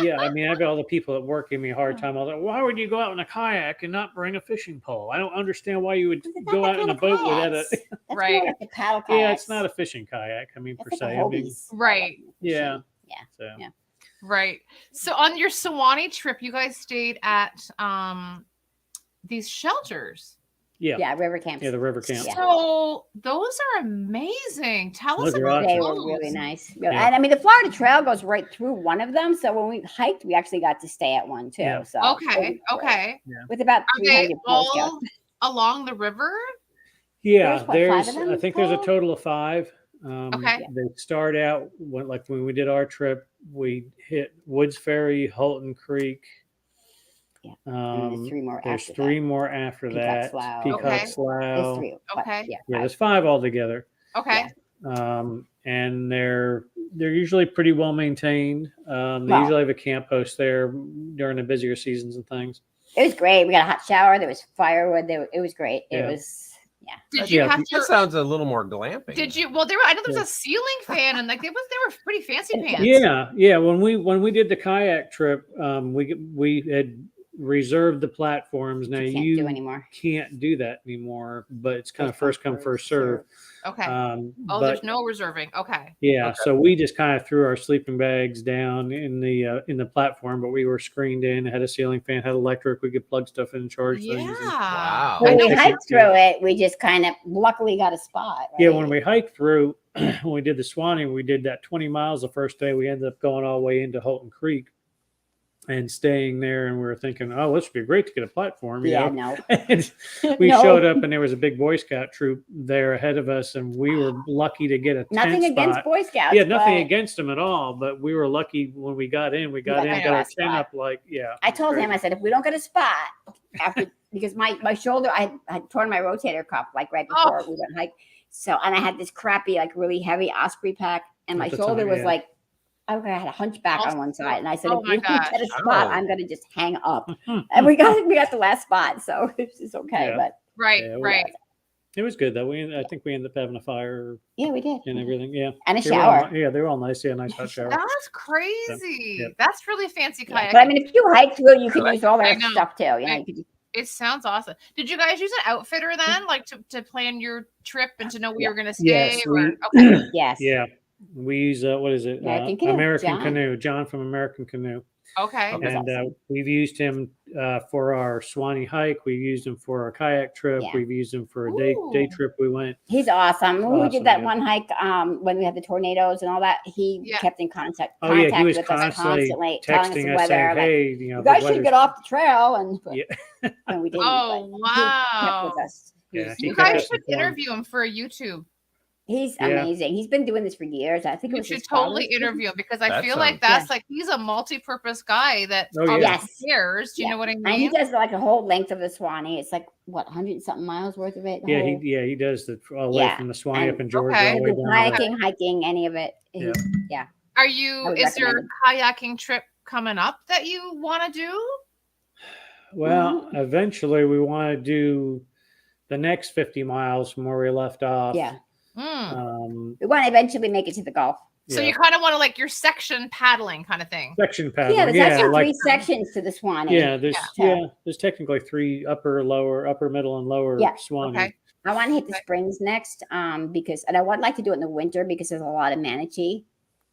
Yeah, I mean, I've got all the people at work giving me a hard time. I was like, why would you go out in a kayak and not bring a fishing pole? I don't understand why you would It's not go that out in kind a of boat without a. kayaks. That's Right. more like a paddle kayak. Yeah, it's not a fishing kayak. I mean, per That's like se. a I mean, Hobie's. Right. yeah. Yeah. So Yeah. Right. So on your Sewanee trip, you guys stayed at these shelters. yeah, Yeah, river camps. yeah, the river camp. Yeah. So those are amazing. Tell us Those are about They awesome. were really those. nice. Yeah. And I mean, the Florida Trail goes right through one of them. So when we hiked, we actually got to stay at one too. Yeah. So it was Okay. great. Okay. With about Are they 300 Boy Scouts. all along the river? Yeah, There's, what, 5 there's. of them I think there's a total? total of 5. Okay. They start out when we did our trip, we hit Woods Ferry, Holton Creek. Yeah. And there's 3 more There's after 3 that. more after Peacock that. Slough. Peacock Okay. There's Slough. 3. But, Okay. yeah. Yeah, there's 5 altogether. Okay. And they're usually pretty well maintained. They Well- usually have a camp post there during the busier seasons and things. It was great. We got a hot shower. There was firewood. It was great. It Yeah. was, yeah. Did you Yeah, have That to? sounds a little more glamping. Did you? Well, I know there was Yeah. a ceiling fan, and like they were pretty fancy pants. Yeah. When we did the kayak trip, we had reserved the platforms. Now You can't do anymore. can't do that anymore, but it's kind of first come first serve. Okay. Oh, There's no reserving. Okay. Yeah, Okay. so we just kind of threw our sleeping bags down in the platform, but we were screened in, had a ceiling fan, had electric, we could plug stuff in and charge things. Yeah. Wow. When we Yeah. hiked through it, we just kind of luckily got a spot. Yeah, right? when we hiked through, when we did the Swanee, we did that 20 miles the first day. We ended up going all the way into Holton Creek and staying there, and we were thinking, oh, this would be great to get a platform. You Yeah, know? no. And we No. showed up, and there was a big Boy Scout troop there ahead of us, and we were lucky to get a Nothing tent against spot. Boy Scouts. Yeah, nothing but against them at all, but we were lucky when we got in. We got Yeah, in, I got know, our that's tent why. up, like, yeah. I told great. him, I said, if we don't get a spot after, because my shoulder, I had torn my rotator cuff like right Oh. before we went hike. So, and I had this crappy, like really heavy Osprey pack, and my At the shoulder time, was yeah. like, okay, I had a hunchback on one side, and I said, Oh if my we don't gosh. get a spot, Oh. I'm gonna just hang up. And we got the last spot, so it's just okay. Yeah. But Right. Yeah, Right. It was good though. I think we ended up having a fire yeah, we did, and everything. Yeah, and a They were all shower. ni- yeah, they were all nice. Yeah, nice hot shower. That's crazy. Yeah. That's really fancy Yeah. kayaking. But I mean, if you hike through it, you could I use all I their know. stuff too. You know, I- you could just, It sounds awesome. Did you guys use an outfitter then, like to plan your trip and to know where you were going to stay? Yes, or, we- okay. yes, Yeah, we use what is it? American Canoe, American John. Canoe. John from American Canoe, Okay. Okay. and awesome. we've used him for our Swanee hike. We've used him for our kayak trip. Yeah. We've used him for a day Ooh. trip we went. he's awesome. When we Awesome, did that yeah. one hike, when we had the tornadoes and all that, he Yeah. kept in contact Oh yeah, he was with us constantly constantly, telling us texting the us weather. saying, Like, "Hey, you know, you the guys should weather's- get off the trail," and Yeah. and we didn't. Oh, but he kept wow. with us. Yeah, He's, he You kept guys us should informed. interview him for a YouTube. he's Yeah. amazing. He's been doing this for years. I think it You was should his totally father's interview him because I That feel like sounds- that's like he's a multi-purpose guy that Oh, yeah. obviously Yes. cares. Do you Yeah. know what I And he mean? does like a whole length of the Swanee. It's like what 100 and something miles worth of it. the Yeah, whole- he does the all the way Yeah, from the Swanee up and- in Georgia Okay. all the way do down. to kayaking, hiking, any of it. Yeah. Are I you? would Is there a recommend kayaking trip coming up that you want to do? Well, eventually we want to do the next 50 miles from where we left off. Yeah, Hmm. we want to eventually make it to the Gulf. So yeah. you kind of want to like your section paddling kind of thing. Section paddling. Yeah, there's Yeah, actually like 3 sections to the Swanee. yeah, there's Yeah. there's technically 3 upper, middle, and lower Yeah. Swanee. Okay. I want to hit the Okay. springs next, because and I would like to do it in the winter because there's a lot of manatee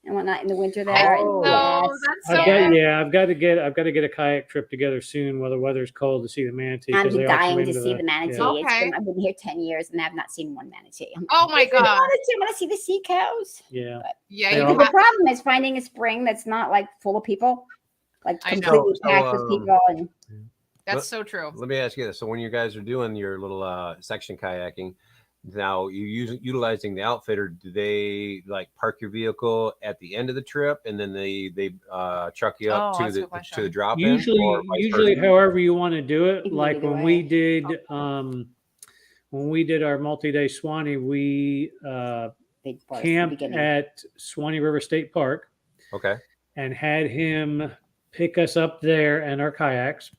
and whatnot in the winter there. and Oh. yes, That's I've so got I've got to get a kayak trip together soon while the weather's cold to see the manatee. I'm 'cause they all come dying to into see the manatee. yeah. Okay. I've been here 10 years and I've not seen one manatee. I'm Oh my I god. want to see the sea cows. Yeah. Yeah, They you all- The have, problem is finding a spring that's not like full of people, like I know. completely So, packed with people. And that's so true. Let me ask you this: so when you guys are doing your little section kayaking, now you utilizing the outfitter, do they like park your vehicle at the end of the trip and then they truck you up Oh, to that's a the good question. to the drop Usually, in? usually, however you want to do it. You can Like do it when either we way. did, Okay. when we did our multi-day Swanee, we big parts, the camped beginning. at Swanee River State Park Okay. and had him pick us up there and our kayaks.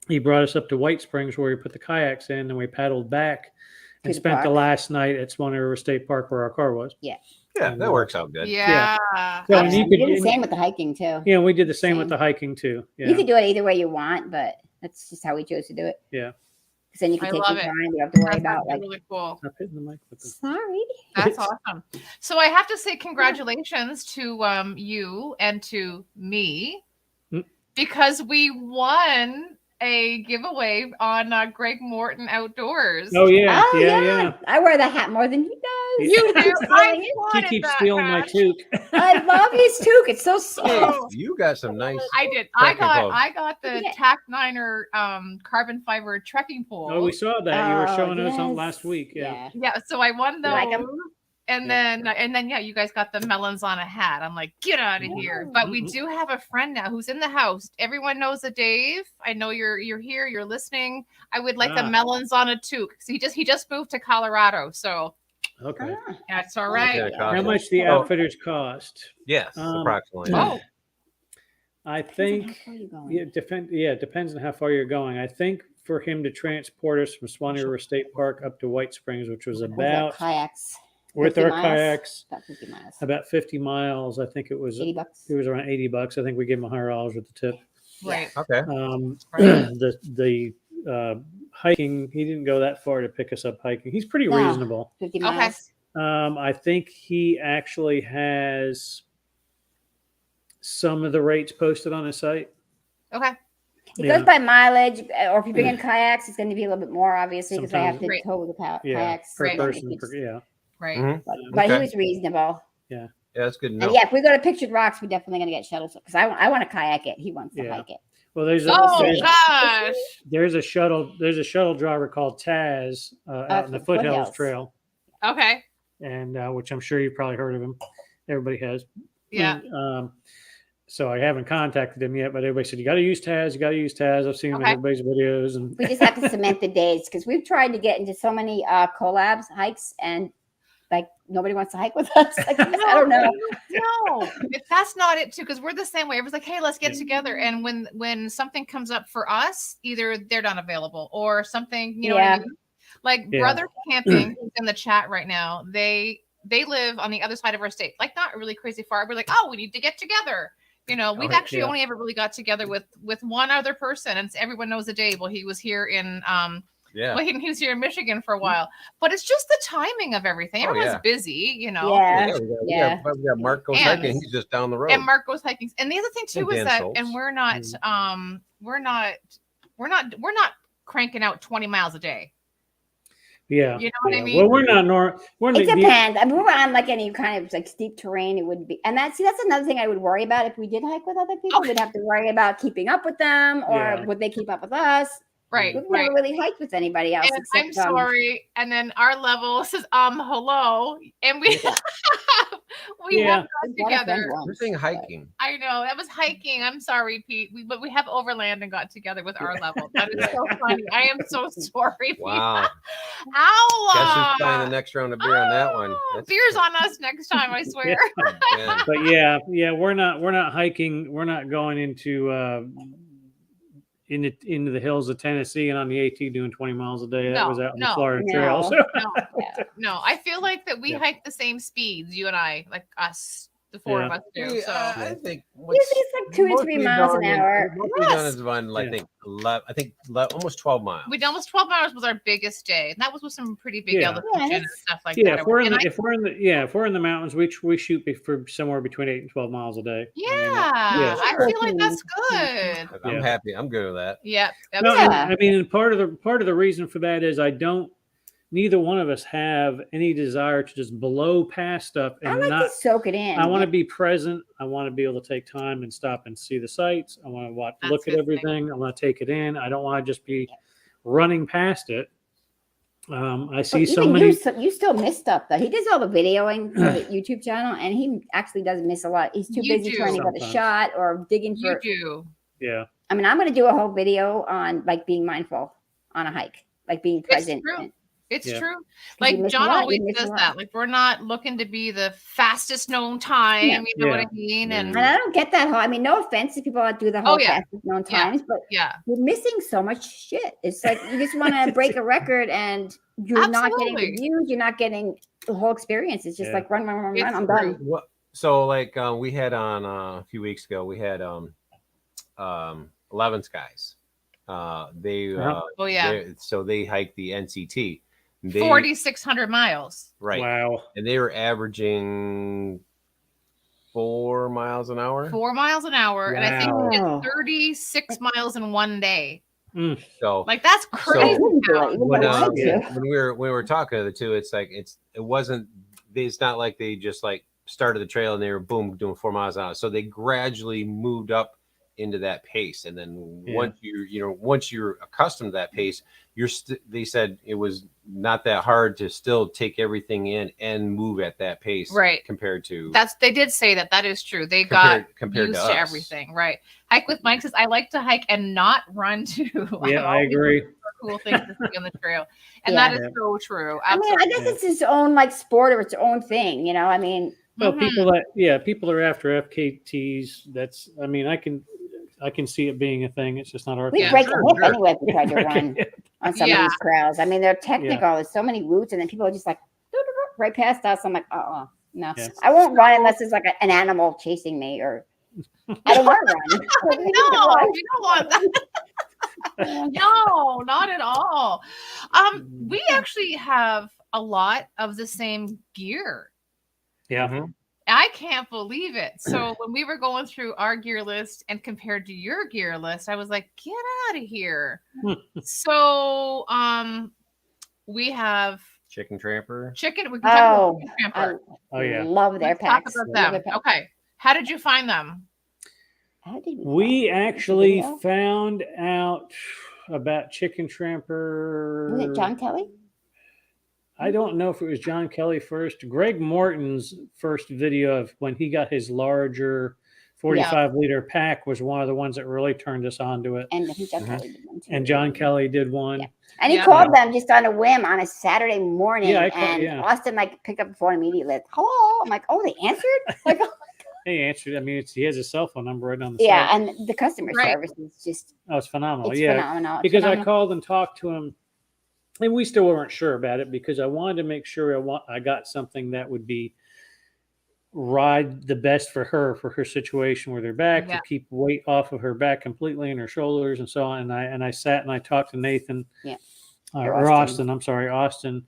He brought us up to White Springs where we put the kayaks in, and we paddled back and the spent the park. last night at Swanee River State Park where our car was. Yeah, Yeah, that works out good. Yeah. So, and you We could did the and- same with the hiking too. Yeah, we did the same with Same. the hiking too. Yeah. You could do it either way you want, but that's just how we chose to do it. Yeah. Because then you I can take love your it. time. You don't have to worry That's about actually like. really cool. Stop hitting the mic with the- Sorry. That's awesome. So I have to say congratulations to you and to me Mm. because we won a giveaway on Greg Morton Outdoors. Oh yeah, Oh yeah. I wear that hat more than he does. You do. Stealing I it. She wanted keeps that stealing my hat. toque. I love his toque. It's so soft. Oh. You got some nice. I did. I Technical. got the Yeah. Tac Niner carbon fiber trekking pole. Oh, we saw that. You were Oh, showing us something yes. last week. Yeah. Yeah, so I won those. Like 'em? And then yeah, you guys got the melons on a hat. I'm like, get out of here. But we do have a friend now who's in the house. Everyone knows a Dave. I know you're here, you're listening. I would like the melons on a toque. So he just moved to Colorado. So Okay. that's all Okay, right. cost. How much the Oh. outfitters cost? Yes, Um, approximately. Oh, I think it depends on how far you're going. I think for him to transport us from Swanee River State Park up to White Springs, which was about kayaks. with 50 our miles? kayaks About 50 miles. about 50 miles. I think it was $80. around $80. I think we gave him $100 with the tip. right. Okay. Right. The hiking, he didn't go that far to pick us up hiking. He's pretty No. reasonable. 50 Okay. miles. I think he actually has some of the rates posted on his site. Okay. It Yeah. goes by mileage, or if you bring in kayaks, it's going to be a little bit more, obviously, because they have to Sometimes. tow the Yeah, kayaks. per Right. person. It's- Yeah. Right. Mhm. But he Okay. was reasonable. Yeah, that's good to know. And yeah, if we go to Pictured Rocks, we're definitely going to get shuttles because I want to kayak it. He wants to Yeah. hike it. Well, there's Oh there's- gosh. a shuttle driver called Taz out in the from Foothills Foothills. Trail, Okay. and which I'm sure you've probably heard of him. Everybody has. Yeah. So I haven't contacted him yet, but everybody said you got to use Taz. You got to use Taz. I've seen him Okay. in everybody's videos, and We just have to cement the dates because we've tried to get into so many collabs hikes and like nobody wants to hike with us. Like, I don't know. No, that's not it too. Because we're the same way. Everyone's like, "Hey, let's get together." And when something comes up for us, either they're not available or something. You know what I Yeah. mean? Like Yeah. Brother Camping, who's in the chat right now. They live on the other side of our state, like not really crazy far. We're like, "Oh, we need to get together." You know, we've Okay, actually yeah. only ever really got together with one other person, and everyone knows a Dave. Well, he was here in Yeah. well, he was here in Michigan for a while, but it's just the timing of everything. Oh, Everyone's yeah. busy, you know. Yeah. We got Mark goes And- hiking. He's just down the road. And Mark goes hiking. And the other thing too And is Dan that, Schultz. and we're not cranking out 20 miles a day. yeah. You know what I yeah. mean? Well, we're not we're It the- depends. I mean, we're on like any kind of like steep terrain. It would be, and that's another thing I would worry about if we did hike with other people. Okay. We'd have to worry about keeping up with them, or Yeah. would they keep up with us? Right, We've right. never really hiked with anybody else. And I'm except, sorry. And then our level says hello. And we we Yeah. have got We've got a friend together. once, You're saying but- hiking. I know that was hiking. I'm sorry, Pete. But we have overland and got together with our level. That is so funny. I am so sorry. Pete. Wow. Ow! Guess who's buying the next round of beer on that one? Oh, beer's on us next time, I swear. Yeah. But yeah, we're not hiking. We're not going into into the hills of Tennessee and on the AT doing 20 miles a day. That No, was out in no, the Florida no. Trail. So No, Yeah. no. I feel like that we Yeah. hike the same speeds, you and I, like us, the four of Yeah. us do. We, So I think Usually it's like 2 to 3 miles an hour. What we've done Yes. is run, Yeah. I think almost 12 miles. we did almost 12 hours was our biggest day, and that was with some pretty big Yeah. elevation and that's- stuff like yeah, that. if we're in And if we're in the mountains, we shoot for somewhere between 8 and 12 miles a day. yeah, Yeah. I feel like that's good. I'm Yeah. happy. I'm good with that. Yeah, No, absolutely. Yeah. I mean, and part of the reason for that is neither one of us have any desire to just blow past stuff I and like not. to soak it in. I want to be present. I want to be able to take time and stop and see the sights. I want to That's look at his thing. everything. I want to take it in. I don't want to just be running past it. I see But so even many. you still miss stuff though. He does all the videoing for the YouTube channel, and he actually does miss a lot. He's too You busy do. trying to get a Sometimes. shot or digging You for. do. Yeah, I mean, I'm going to do a whole video on like being mindful on a hike, like being present. true. It's Yeah. true. You Like miss a John lot, you always miss a says lot. that. Like we're not looking to be the fastest known time. Yeah. You know what Yeah. I mean? Mm. And And I don't get that whole. I mean, no offense to people that do the whole yeah. fastest known Yeah. times, but yeah, you're missing so much shit. It's like you just want to break a record, and you're not getting the Absolutely. views. You're not getting the whole experience. It's just Yeah. like run, run, run, It's run. I'm true. done. What? So like we had on a few weeks ago, we had 11 Skies. They Oh yeah, so they hiked the NCT. 4,600 miles. Right. Wow. And they were averaging 4 miles an hour. 4 miles an hour, and I think we Wow. did 36 miles in one day. Mm. So Like that's I crazy. wouldn't do it, even when, though I wanted to. when we were talking to the two, it's like it wasn't. It's not like they just like started the trail and they were boom doing 4 miles an hour. So they gradually moved up into that pace, and then once you're accustomed to that pace, they said it was not that hard to still take everything in and move at that pace, Right. Compared to They did say that is true. They got compared used to to us. everything, right? Hike with Mike says I like to hike and not run too. Yeah, I agree. Cool things to see on the trail, and Yeah. that is so true. I mean, I guess it's its own like sport or its own thing, you know. I mean, Well, Mhm. people are after FKTs. That's, I mean, I can see it being a thing. It's just not our we thing. break sure, a hip sure. anyway if we try to run on some of Yeah. these trails. I mean, they're technical. There's so many routes, and then people are just like right past us. I'm like, no, Yeah. I won't run unless it's like an animal chasing me, or I don't want to run. No, you don't want that. No, not at all. We actually have a lot of the same gear. Yeah. Mhm. I can't believe it. So when we were going through our gear list and compared to your gear list, I was like, get out of here. So we have Chicken Tramper. chicken. We can talk Oh, about Chicken Tramper. Oh, yeah. love their Let's talk packs. about Love them. their packs. Okay. How did you find them? How did We actually video? found out about Chicken Tramper. Was it John Kelly? I don't know if it was John Kelly first. Greg Morton's first video of when he got his larger 45-liter pack was one of the ones that really turned us on to it. And I think John Kelly did one too. And John Kelly did one. Yeah. And he Yeah. called them just on a whim on a Saturday morning. Yeah, and yeah. Austin like picked up the phone immediately. Like, hello. I'm like, oh, they answered? Like, He answered. I mean, he has a cell phone number right on the yeah, side. and the customer Right. service is just Oh, it's phenomenal. it's Yeah. phenomenal. It's Because I phenomenal. called and talked to him, and we still weren't sure about it because I wanted to make sure I got something that would be ride the best for her situation with her back, Yeah. to keep weight off of her back completely and her shoulders and so on. And I sat and I talked to Nathan, Yeah. or Austin. I'm sorry, Austin,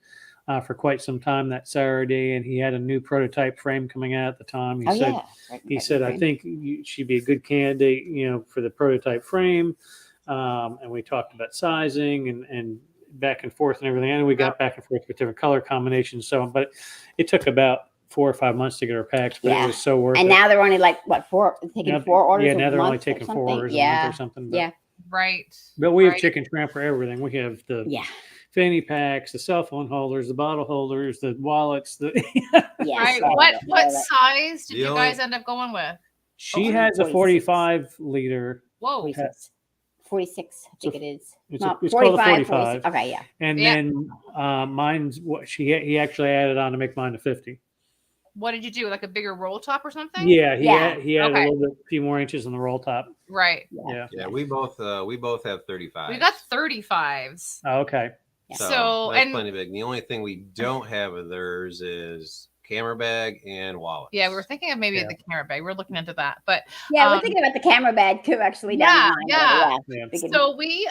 for quite some time that Saturday, and he had a new prototype frame coming out at the time. Oh, yeah. Right, He right, said, right. I think she'd be a good candidate, for the prototype frame. And we talked about sizing and back and forth and everything. And we got back and forth with different color combinations. So, but it took about 4 or 5 months to get our packs, but Yeah. it was so worth And it. now they're only like, what, taking Now- 4 orders Yeah, a now they're only month or taking 4 something? orders a Yeah. month or something. But, Yeah. Right. but we have Right. Chicken Tramper everything. We have the Yeah. fanny packs, the cell phone holders, the bottle holders, the wallets. Yeah. Right. so- What size did The you only- guys end up going with? She Oh, has a 46. 45-liter. Whoa. 46, I think it is. It's No, called a 45. 45. Okay, yeah. And Yeah. then mine's what he actually added on to make mine a 50. What did you do? Like a bigger roll top or something? Yeah, Yeah. he added Okay. a little bit, few more inches on the roll top. Right. Yeah. Yeah, we both have 35. We got 35s. Oh, okay. So, that's and plenty big. The only thing we don't have of theirs is camera bag and wallet. yeah, we were thinking of maybe Yeah. the camera bag. We're looking into that, but Yeah, we're Um, thinking about the camera bag too, actually. Down yeah, the line, yeah. Yeah. We can- so we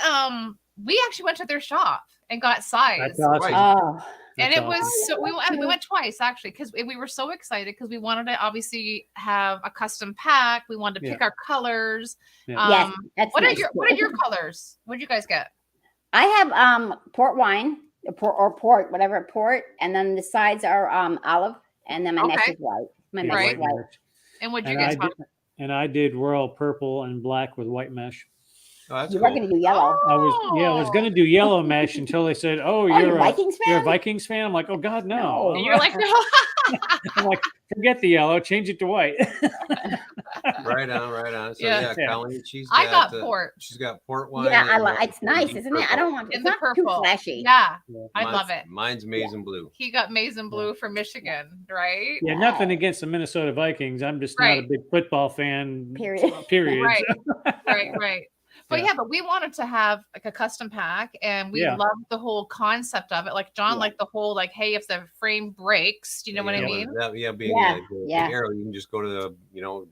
actually went to their shop and got size. That's awesome. Oh, And That's it was awesome. so we went twice actually because we were so excited because we wanted to obviously have a custom pack. We wanted to pick our colors. Yeah. yes. That's What nice. are your colors? What did you guys get? I have port wine or port, whatever port, and then the sides are olive, and then my mesh Okay. is white. My Yeah, mesh Right. is white. And what did you And guys I find? did, and I did royal purple and black with white mesh. Oh, that's You cool. were going to do yellow. I was going to do yellow mesh until they said, "Oh, Oh, you're you're a Vikings fan? You're a Vikings fan." I'm like, "Oh God, no!" No. And you're like, no. I'm like, forget the yellow, change it to white. Right on. So Yeah. Colleen, I got port. She's got port wine. Yeah, and it's nice, isn't it? I don't want In it's the not too purple. flashy. Yeah, Yeah. I love it. Mine's maize and blue. He got maize and blue from Michigan, right? Yeah, nothing against the Minnesota Vikings. I'm just not a big football fan. Period. Right. Right. But but we wanted to have like a custom pack, and we loved the whole concept of it. Like John liked the whole hey, if the frame breaks, do you know what I mean? Being the arrow, you can just go to the your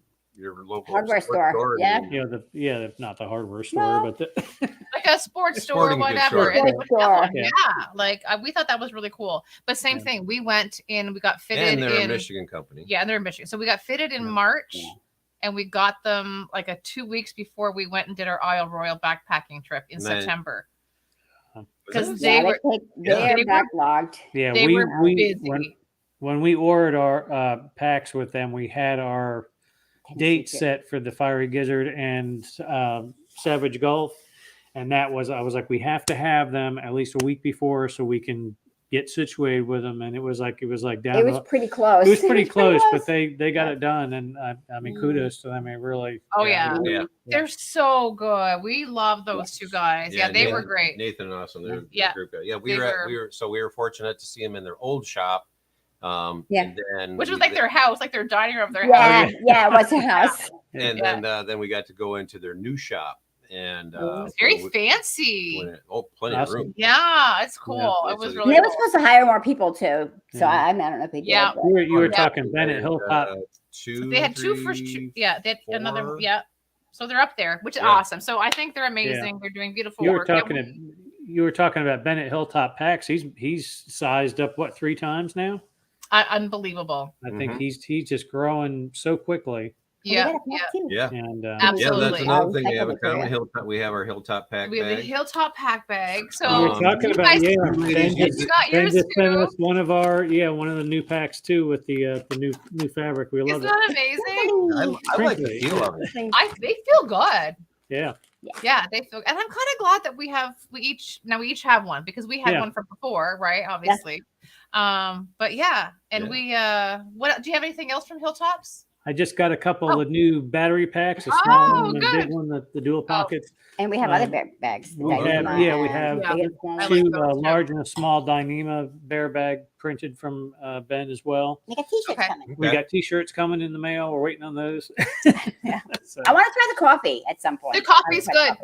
local hardware store. Not the hardware store, but like a sports store, whatever. We thought that was really cool. But same thing, we went in, we got fitted. And they're a Michigan company. Yeah, and they're in Michigan. So we got fitted in March. And we got them 2 weeks before we went and did our Isle Royal backpacking trip in September. Because they were backlogged. Yeah, they were busy. When we ordered our packs with them, we had our date set for the Fiery Gizzard and Savage Gulf. And I was like, we have to have them at least a week before so we can get situated with them. And it was down. It was pretty close. It was pretty close, but they got it done. And I mean, kudos to them. I mean, really. Oh yeah. They're so good. We love those two guys. Yeah, they were great. Nathan and Austin. They're a group guy. Yeah, we were fortunate to see them in their old shop. And then which was their house, their dining room of their house. Yeah, it was their house. And then we got to go into their new shop. And it's very fancy. Plenty of room. Yeah, it's cool. Yeah, it was really. They were supposed to hire more people too, so I don't know if they did. Yeah, you were talking Bennett Hilltop. They had two first. They had another. Yeah, so they're up there, which is awesome. So I think they're amazing. Yeah. They're doing beautiful work. You were talking about Bennett Hilltop packs. He's sized up 3 times now. Unbelievable. I think he's just growing so quickly. Yeah. And absolutely. That's another thing we have in common. We have our Hilltop pack. We have the Hilltop pack bag. So we were talking about Ben just sent us one of the new packs too with the new fabric. We love it. Isn't that amazing? I like the feel of it. They feel good. Yeah, they feel, and I'm kind of glad that we each have one because we had one from before, right? Obviously, but we what do you have anything else from Hilltops? I just got a couple of new battery packs, a small one and a big one, the dual pockets. And we have other bear bags. We have 2 large and a small Dyneema bear bag printed from Ben as well. We got t-shirts coming. We got t-shirts coming in the mail. We're waiting on those. So. I want to try the coffee at some point. The coffee's good.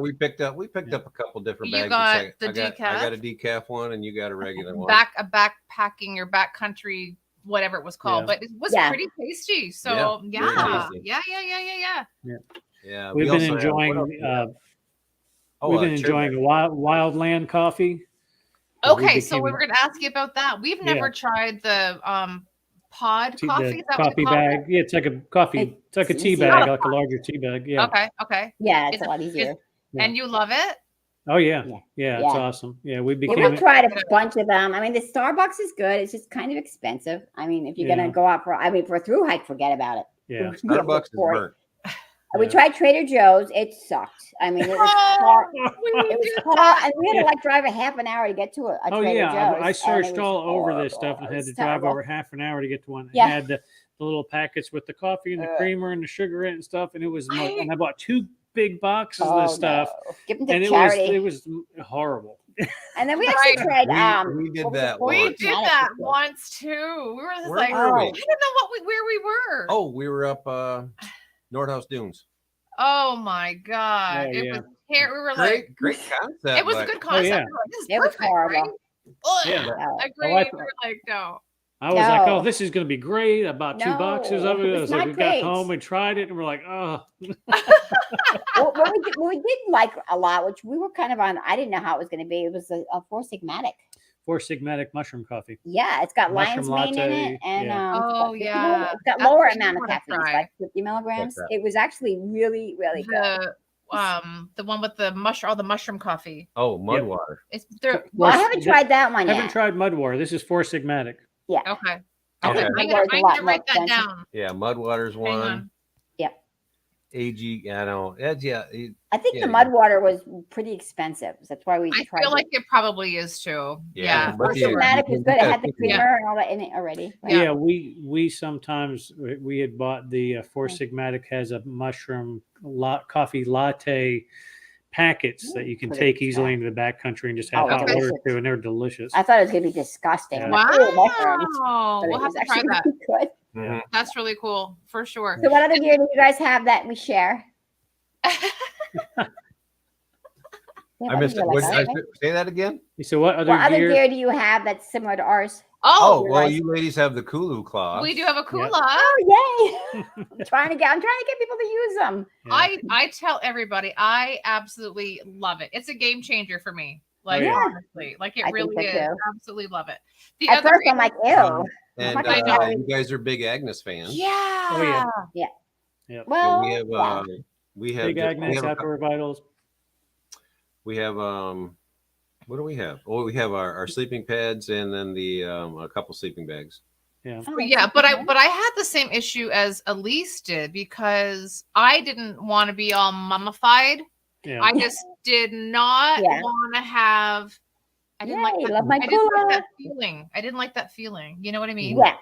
We picked up a couple different bags. You got the decaf. I got a decaf one, and you got a regular one. A backpacking or backcountry, whatever it was called, but it was pretty tasty. So yeah. We've been enjoying a Wildland coffee. Okay, so we were going to ask you about that. We've never tried the pod coffee. Coffee bag. Yeah, it's like a coffee. It's like a tea bag, like a larger tea bag. Yeah. Okay. Yeah, it's a lot easier. And you love it? Oh yeah, it's awesome. Yeah, we tried a bunch of them. I mean, the Starbucks is good. It's just kind of expensive. I mean, if you're gonna go out for a through hike, forget about it. Yeah, Starbucks is burnt. We tried Trader Joe's. It sucked. I mean, it was hard. It was hard, and we had to drive a half an hour to get to a Trader Joe's. I searched all over this stuff and had to drive over half an hour to get to one. It had the little packets with the coffee and the creamer and the sugar in it and stuff, and it was. And I bought 2 big boxes of this stuff. Give them to charity. It was horrible. And then we actually tried. We did that. We did that once too. We were just I don't know where we were. Oh, we were up Nordhaus Dunes. Oh my God! It was here. We were great concept. It was a good concept. It was horrible. Agreed. We were like, no. I was like, oh, this is going to be great. I bought 2 boxes of it. I was like, we got home and tried it, and we're like, oh. What we did like a lot, which we were kind of on, I didn't know how it was going to be. It was a 4 Sigmatic. 4 Sigmatic mushroom coffee. Yeah, it's got lion's mane in it, and it's got lower amount of caffeine, like 50 milligrams. It was actually really, really good. The one with all the mushroom coffee. Oh, Mudwater. I haven't tried that one yet. I haven't tried Mudwater. This is 4 Sigmatic. Yeah. Okay. I'm gonna write that down. Yeah, Mudwater's one. Yep. AG. I know. Yeah. I think Yeah, the mud water was pretty expensive. That's why we I tried feel it. like it probably is too. Yeah. but The yeah, Somatic was good. It had the yeah. creamer and all that in it already. Right? Yeah. Yeah, we sometimes we had bought the Four Sigmatic has a mushroom coffee latte packets that you can Put it take in easily the into the backcountry and just have Oh, hot water delicious. to, and they're delicious. I thought it was going to be disgusting. Yeah. Like, "Ooh, mushrooms." Wow. But We'll it have was to try actually that. really good. Mhm. That's really cool for sure. So what other gear do you guys have that we share? I missed it. Say that again. So what other What other gear? gear do you have that's similar to ours? Oh, Oh, well, nice. you ladies have the Kulu cloths. we do have a Kula. Oh, yay! I'm trying to get people to use them. Yeah. I tell everybody I absolutely love it. It's a game changer for me. Like yeah. honestly, like it I think really so, is. too. Absolutely love it. The At other first, I'm like, ew. And not gonna tell you guys are big Agnes fans. yeah. Oh yeah. Yeah, Well, we have yeah. we have Big Agnes Outdoor Vitals. we have what do we have? Oh, we have our sleeping pads and then the a couple sleeping bags. Yeah. Oh, Yeah, but I had the same issue as Elise did because I didn't want to be all mummified. Yeah. I just did not Yeah. want to have. I didn't like Yay, that. love my I didn't like Kula. that feeling. I didn't like that feeling. You know what I mean? Yeah.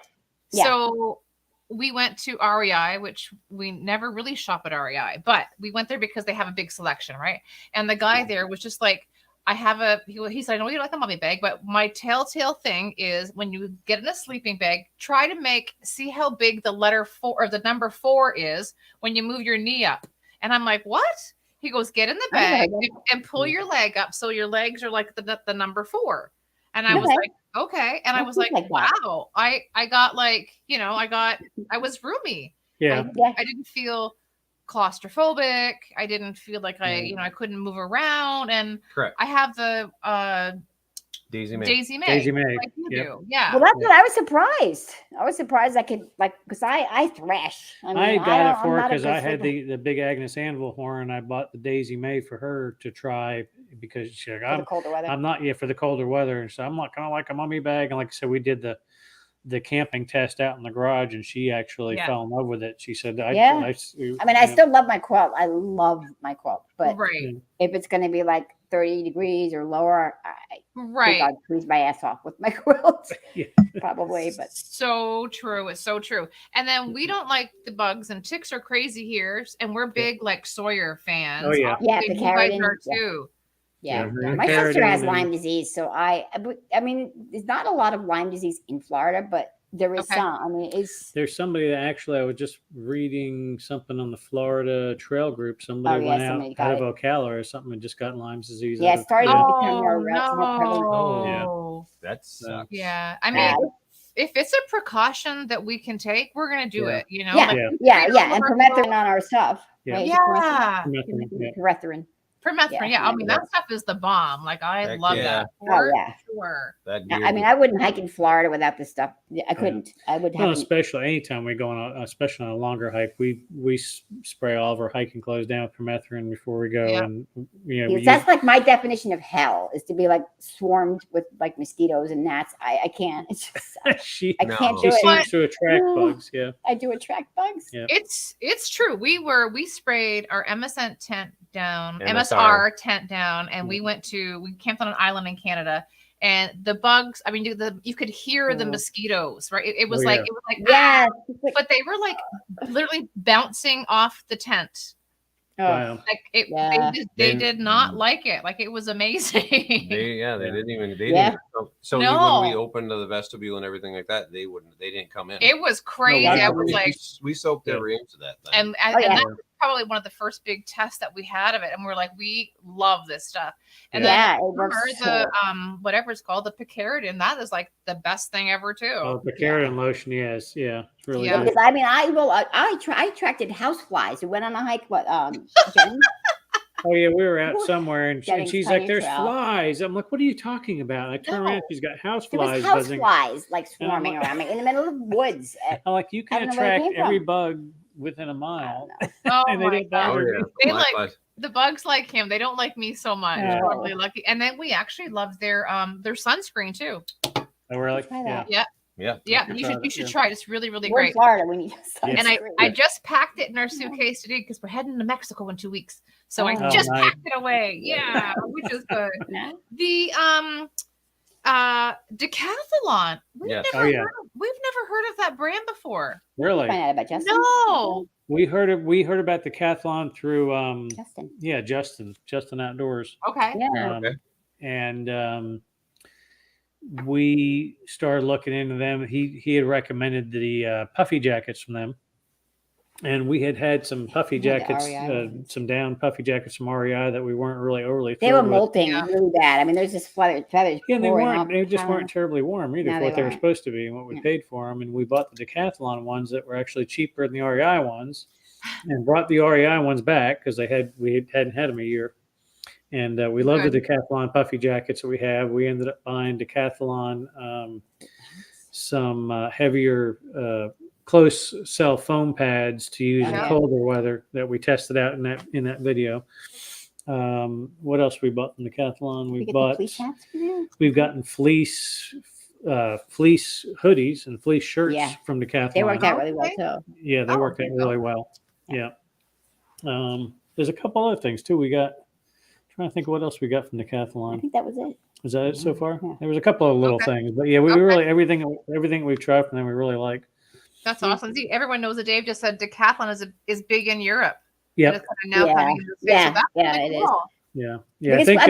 Yeah. So we went to REI, which we never really shop at REI, but we went there because they have a big selection, right? And the guy there was just like, I have he said, I know you like a mummy bag, but my telltale thing is when you get in a sleeping bag, try to see how big the letter 4 or the number 4 is when you move your knee up. And I'm like, what? He goes, get in the bag and pull your leg up so your legs are like the number 4. And I was like, okay. And I was like, wow, I got like, I was roomy. Yeah. I didn't feel claustrophobic. I didn't feel like I couldn't move around. And Correct. I have the Daisy May. Daisy May. like you Yep. do. Yeah. Well, that's what I was surprised. I was surprised I could because I thrash. I got it for her because I had the big Agnes anvil horn. I bought the Daisy May for her to try because she's like, for the colder weather. I'm not yet for the colder weather. And so I'm not kind of like a mummy bag. And like I said, we did the camping test out in the garage and she actually fell in love with it. She said, I still love my quilt. I love my quilt. But right. if it's going to be like 30 degrees or lower, I right. think I'd freeze my ass off with my quilt. Yeah. Probably, but so true. It's so true. And then we don't like the bugs and ticks are crazy here. And we're big like Sawyer fans. Oh yeah. Yeah, the the carrot are too. Yeah. Yeah. My sister has Lyme disease, so I mean, there's not a lot of Lyme disease in Florida, but there is some. I mean, there's somebody that actually I was just reading something on the Florida trail group. Somebody went out of Ocala or something and just got Lyme disease. Yeah, it started to become more prevalent. Oh, yeah, that sucks. Yeah, I mean, if it's a precaution that we can take, we're gonna do it. You know, yeah, and permethrin on our stuff. Yeah, right? Permethrin. Permethrin, I mean, that stuff is the bomb. Like, I love that. For sure. I mean, I wouldn't hike in Florida without this stuff. I couldn't. I would have. Especially anytime we go on, especially on a longer hike, we spray all of our hiking clothes down with permethrin before we go, and that's like my definition of hell is to be like swarmed with like mosquitoes and gnats. I can't. It's just I can't do it. She seems to attract bugs. Yeah, I do attract bugs. Yeah. It's true. We sprayed our MSR tent down, and we camped on an island in Canada. And the bugs, I mean, you could hear the mosquitoes, right? It was like, but they were like literally bouncing off the tent. Wow. Like they did not like it. Like it was amazing. They didn't even. So even when we opened the vestibule and everything like that, they didn't come in. It was crazy. I was like, we soaked every inch of that thing. And that was probably one of the first big tests that we had of it. And we're like, we love this stuff. And then the whatever it's called, the picaridin, that is like the best thing ever too. Oh, picaridin lotion, yes, it's really good. Because I mean, I attracted houseflies. We went on a hike. Jen? Oh yeah, we were out somewhere, and she's like, "There's flies." I'm like, "What are you talking about?" And I turn around, she's got houseflies buzzing. Houseflies like swarming around me in the middle of the woods. I'm like, you can attract every bug within a mile. Oh and my God. They like the bugs like him. They don't like me so much. Probably lucky. And then we actually loved their sunscreen too. Oh, really? Yeah. Yeah. Yeah, I've you tried should it, try it. It's really, really We're in great. Florida. We need to Yeah. And I just packed it in our suitcase today because we're heading to Mexico in 2 weeks. So I Oh, just nice. packed it away. Yeah, which is good. No? The decathlon. Yes. Oh, yeah. We've never heard of that brand before. Really? Find out about Justin. No. We heard about the decathlon through Justin. Justin Outdoors. Okay. Yeah. Okay. And we started looking into them. He had recommended the puffy jackets from them, and we had some puffy Yeah, the jackets, REI ones. some down puffy jackets from REI that we weren't really overly They were thrilled with. molting Yeah. really bad. I mean, there's just feathers Yeah, they pouring weren't. off. They just weren't terribly warm either No, for they what they were weren't. supposed to be and what we Yeah. paid for them. And we bought the decathlon ones that were actually cheaper than the REI ones, and brought the REI ones back because we hadn't had them a year. And we love the decathlon puffy jackets that we have. We ended up buying decathlon some heavier close cell foam pads to use in Yeah. colder weather that we tested out in that video. What else we bought from Decathlon? We We get the bought. fleece hats for you? We've gotten fleece hoodies and fleece shirts Yeah. from Decathlon. They worked out really well Okay. too. Yeah, they Oh, worked out really well. Yeah. There's a couple other things too. We got. Trying to think of what else we got from I Decathlon. think that was it. Is that it so far? Yeah. There was a couple of little Okay. things, but yeah, we Okay. really everything we've tried from them we really like. That's awesome. See, everyone knows that Dave just said decathlon is big in Europe. Yep. And it's kind of now Yeah. coming into the States. Yeah. So that's Yeah, really it is. cool. Yeah. Yeah. Because, I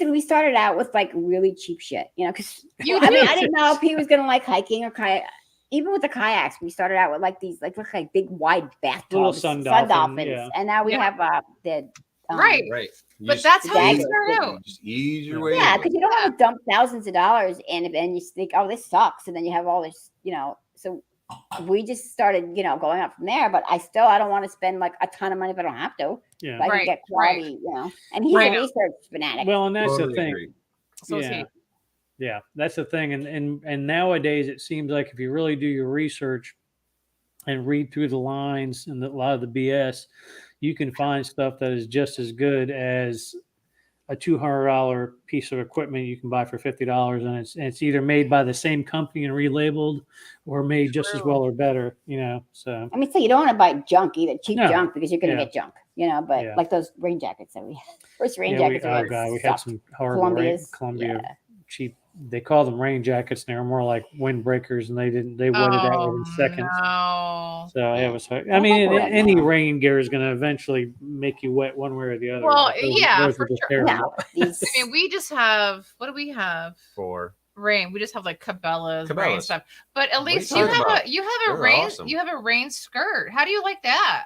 mean, we started out with like really cheap shit, because You I mean, did. I didn't know if he was gonna like hiking or kayak. Even with the kayaks, we started out with like these look like big wide bathtubs, Little sun dolphins, yeah. and now we Yeah. have the Right. Right. You But just that's how you Dag- start out. Just ease your way. yeah, into because it. you don't want to dump thousands of dollars in it, and you think, oh, this sucks, and then you have all this, So we just started, going up from there. But I don't want to spend like a ton of money if I don't have to. Yeah. If I Right, can get quality, And he's Right. a research fanatic. Well, and that's Totally the thing. agree. So is Yeah. he. Yeah, that's the thing. And nowadays it seems like if you really do your research and read through the lines and a lot of the BS, you can find stuff that is just as good as a $200 piece of equipment you can buy for $50, and it's either made by the same company and relabeled or made just as True. well or better, so I mean, so you don't want to buy junk either, cheap No. junk, because you're going to Yeah. get junk, But Yeah. like those rain jackets that we had. First rain yeah, jackets. we had sucked. some horrible Columbia's, Columbia yeah. cheap. They call them rain jackets, and they were more like windbreakers, and they wetted out within seconds. No. So it was hard. I Well, mean, that's any right. rain gear is going to eventually make you wet one way or the other. Well, but those- yeah, those for are just sure. terrible. No, these, I mean, we just have, what do we have? For Rain. We just have like Cabela's, rain Cabela's. stuff. But at What are least you you talking have about? you have a They're rain awesome. you have a rain skirt. How do you like that?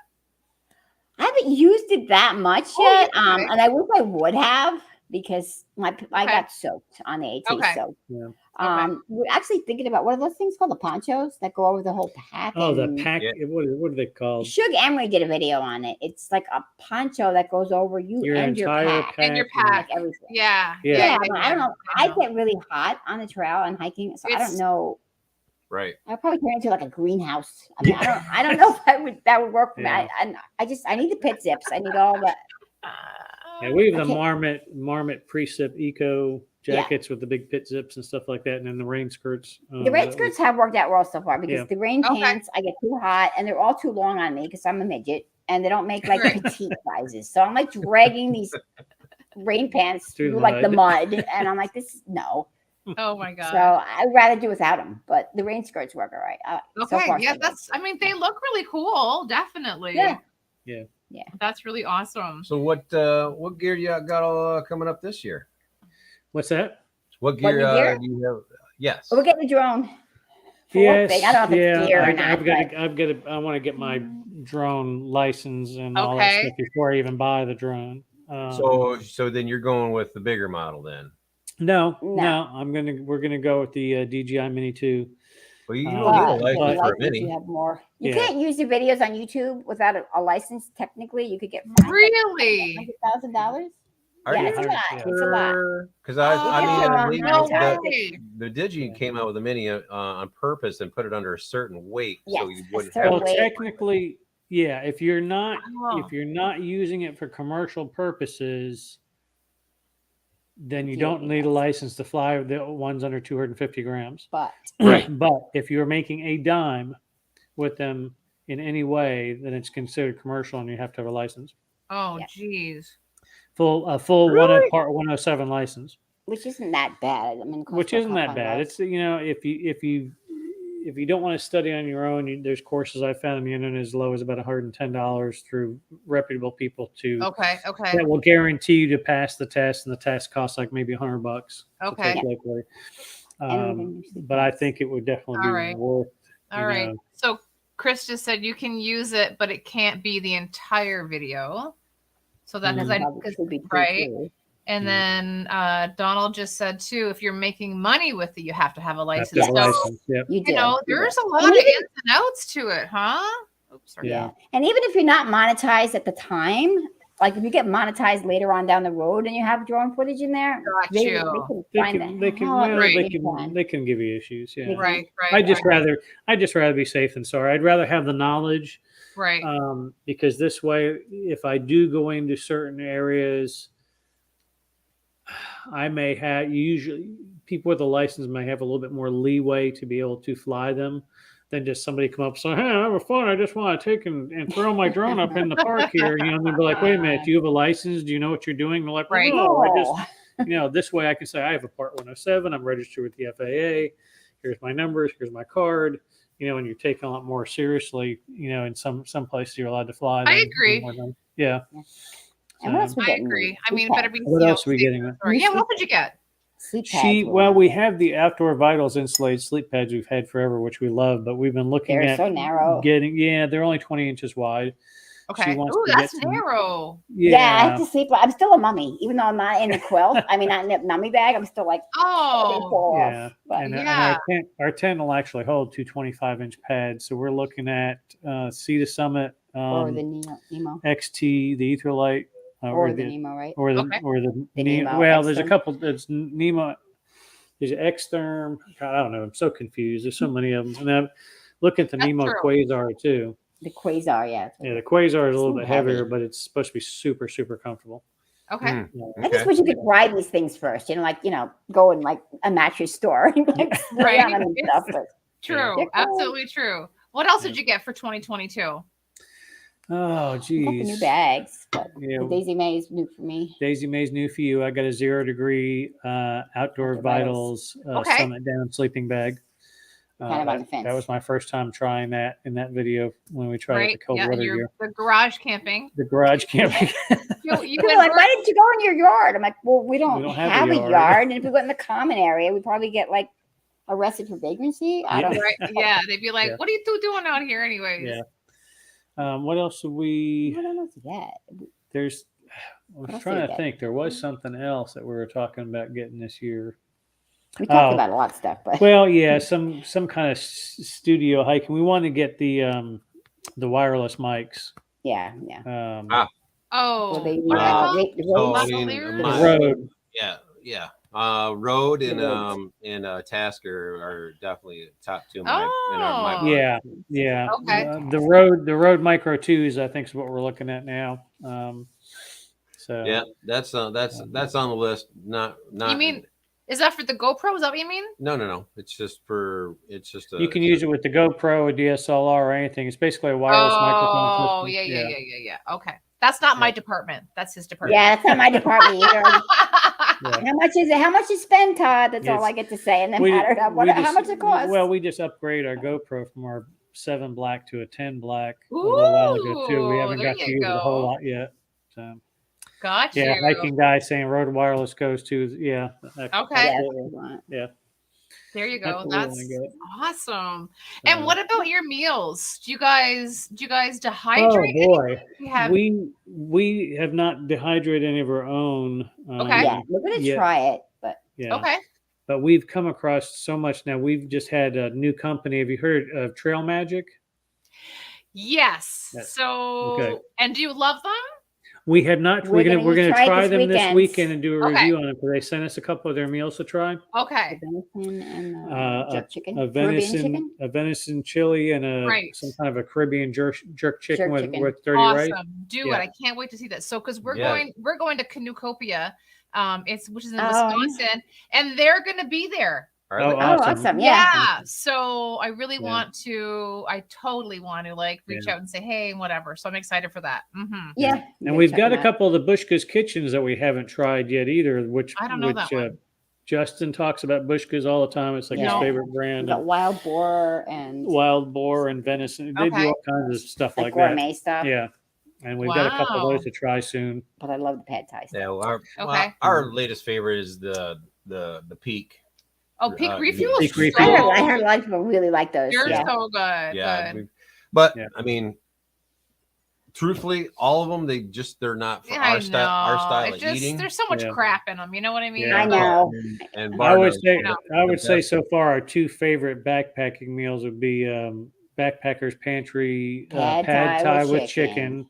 I haven't used it that much Oh, yet, okay. and I wish I would have, because I Okay. got soaked on the AT. Okay. So, Yeah. we're actually thinking about, what are those things called? The ponchos that go over the whole pack. Oh, the and- pack. Yeah. What are they called? Suge Emery did a video on it. It's like a poncho that goes over you Your and your entire pack, And your pack. pack. like everything. Yeah. Yeah, but I don't know. I know. get really hot on the trail and hiking, so I It's- don't know. right. I'll probably turn into like a greenhouse. I mean, I don't know if that would work for Yeah. me. I need the pit zips. I need all the. Yeah, we have I the can't- Marmot Precip Eco Yeah. jackets with the big pit zips and stuff like that, and then the rain skirts. The rain that skirts have worked out well so far, because Yeah. the rain Okay. pants, I get too hot and they're all too long on me because I'm a midget, and they don't make like Right. petite sizes. So I'm like dragging these rain pants Through through the like the mud. mud, and I'm like, no. Oh my god. So I'd rather do without them, but the rain skirts work all right. So Okay, far, yeah, so good. I mean, they look really cool, definitely. Yeah. Yeah. Yeah. That's really awesome. So what gear you got all coming up this year? What's that? What What gear, new gear? do you have? Yes. But we're getting a drone. For one Yes. thing. I don't know if it's gear or not. I want to get my drone license and all that Okay. stuff before I even buy the drone. So then you're going with the bigger model then. No, No. we're gonna go with the DJI Mini 2. Well, you But- don't need a But license for a license, mini. you have more. You Yeah. can't use your videos on YouTube without a license. Technically, you could get Really? $100,000. Are Yeah, you it's a lot. It's a lot. Because I Oh, mean, no the- way. the Digi came out with a mini on purpose and put it under a certain weight, so Yes, you a wouldn't certain have. Well, weight. technically, yeah. If you're not Oh. using it for commercial purposes, then you Yeah, don't need a yes. license to fly the ones under 250 grams. But Right. But if you're making a dime with them in any way, then it's considered commercial and you have to have a license. Oh, Yeah. geez. A full Really? part 107 license, which isn't that bad. I mean, it costs which about isn't that bad. $500. It's if you don't want to study on your own, there's courses I found on the internet as low as about $110 through reputable people Okay. that will guarantee you to pass the test, and the test costs like maybe $100 to Okay. take locally. And But I think it would definitely All be right. worth. All right. So Chris just said you can use it, but it can't be the entire video. So that because Probably should be right. free. And then Donald just said too, if you're making money with it, you have to have a license. Have to have a So, license. Yep. You do. you know, you there's do. a lot of ins and outs to it, huh? Oops, sorry. Yeah. And even if you're not monetized at the time, like if you get monetized later on down the road and you have drone footage in there, Got they you. can They find can, the they can, hell well, out of Right. it. they can give you issues. Yeah. Right. I'd just rather be safe than sorry. I'd rather have the knowledge, Right. because this way, if I do go into certain areas, I may have usually people with a license may have a little bit more leeway to be able to fly them than just somebody come up saying, "Hey, I have a fun. I just want to take and throw my drone up in the park here." You know, and they'll be like, "Wait a minute, do you have a license? Do you know what you're doing?" They're like, well, Right. "No, I No. just." This way I can say I have a Part 107. I'm registered with the FAA. Here's my numbers. Here's my card. And you're taken a lot more seriously. In some places you're allowed to fly. I agree. Yeah. And what else we I getting? agree. I Sleep mean, it better pads. be. What else are we getting? Yeah. What did you get? Sleep pads. We have the Outdoor Vitals insulated sleep pads we've had forever, which we love, but we've been looking They're at so narrow. they're only 20 inches wide. Okay. wants Oh, to that's get some- narrow. Yeah, I have to sleep. I'm still a mummy, even though I'm not in the quilt. I mean, not in the mummy bag. I'm still like, Oh. Yeah. But And Yeah. our tent will actually hold two 25-inch pads. So we're looking at Sea to Summit, or the Nemo, XT, the Etherlight, or the Nemo, right? or the Okay. or the The Nemo. Nemo, Well, there's a Xtherm. couple. There's Nemo. There's Xtherm. God, I don't know. I'm so confused. There's so many of them. And I'm looking at the That's Nemo true. Quasar too. The Quasar, yeah. Yeah, the Quasar is a little So bit heavier, heavy. but it's supposed to be super, super comfortable. Okay. I just wish you could try these things first. Go in like a mattress store and like spray on them and stuff. But True. They're cool. Absolutely true. What else did you get for 2022? Oh, I got the geez. new bags, but Yeah. the Daisy May is new for me. Daisy May's new for you. I got a 0 degree Outdoor Outdoor Vitals Okay. Summit Down sleeping bag. Kind of on the fence. That was my first time trying that in that video when we tried Right. it, the cold Yeah. water You're gear. the garage camping. The garage camping. You People went are like, why didn't you go in your yard? I'm like, well, we don't don't have have a a yard. yard. And if we went in the common area, we'd probably get like arrested for vagrancy. I don't know. right. Yeah. They'd be like, Yeah. what are you two doing out here anyways? Yeah. What else do we? I don't know what to get. There's. I What was else trying did we to get? think. There was something else that we were talking about getting this year. We talked Oh. about a lot of stuff, but Well, yeah, some kind of studio hiking. We want to get the wireless mics. yeah. Oh. Well, they what are they the called? Oh, I roads. mean, Lavaliers? The my- Rode. Yeah. Road The and Tasker are definitely top two in my Oh. Yeah. Okay. The Rode Micro 2s, I think, is what we're looking at now. So Yeah, that's on the list. Not. You mean, is that for the GoPro? Is that what you mean? No. It's just a. you can use it with the GoPro, a DSLR, or anything. It's basically a wireless microphone Oh, system. yeah. Okay. That's not my department. That's his department. Yeah, that's not my department either. Yeah. How much is it? How much you spend, Todd? That's all Yes. I get to say. And then We- how we much just- it costs? Well, we just upgrade our GoPro from our 7 black to a 10 black a little while ago too. We Ooh, haven't there got to you use it a whole go. lot yet. So Got yeah, you. hiking guy saying Rode Wireless goes to Okay. Yeah, absolutely. that's what we want. There you That's go. what we That's wanna get. awesome. And what about your meals? Do you guys dehydrate? Oh boy, You have we have not dehydrated any of our own. Okay. Yeah, we're gonna Yeah. try it, but Yeah. okay. But we've come across so much now. We've just had a new company. Have you heard of Trail Magic? Yes. Yes. So Okay. and do you love them? We have not. We're We're gonna gonna try it try this them this weekend. weekend and do a Okay. review on it because they sent us a couple of their meals to try. Okay. the venison and jerk chicken, A venison chili and Right. some kind of a Caribbean jerk chicken Jerk with chicken. with dirty Awesome. rice. Do Yeah. it. I can't wait to see that. So because we're Yeah. going to Canucopia which is in Oh, Wisconsin, and they're going to be there. Are Oh, they? Oh, awesome. awesome. Yeah. So I really Yeah. I totally want to like reach out and say, hey, and whatever. So I'm excited for that. Yeah. And we've got a couple of the Bushka's kitchens that we haven't tried yet either, which I don't know that one. Justin talks about Bushka's all the time. It's like his Yeah. favorite brand. Got wild boar and Wild boar and venison. They do Okay. all kinds of stuff like like that. gourmet stuff. Yeah. And we've got a couple of Wow. those to try soon. But I love the pad thai stuff. Yeah, well, Okay. our latest favorite is the Peak. Oh, Peak Refuel. Peak is Refuel. so- I heard a lot of people really like those. They're Yeah. so good. Yeah, Good. but Yeah. I mean, truthfully, all of them they're not for Yeah, I our style know. of It's eating. there's so much Yeah. crap in them. You know what I mean? Yeah. I know. And I bar would none. say No. I would The say best. so far our two favorite backpacking meals would be Backpackers Pantry pad thai with chicken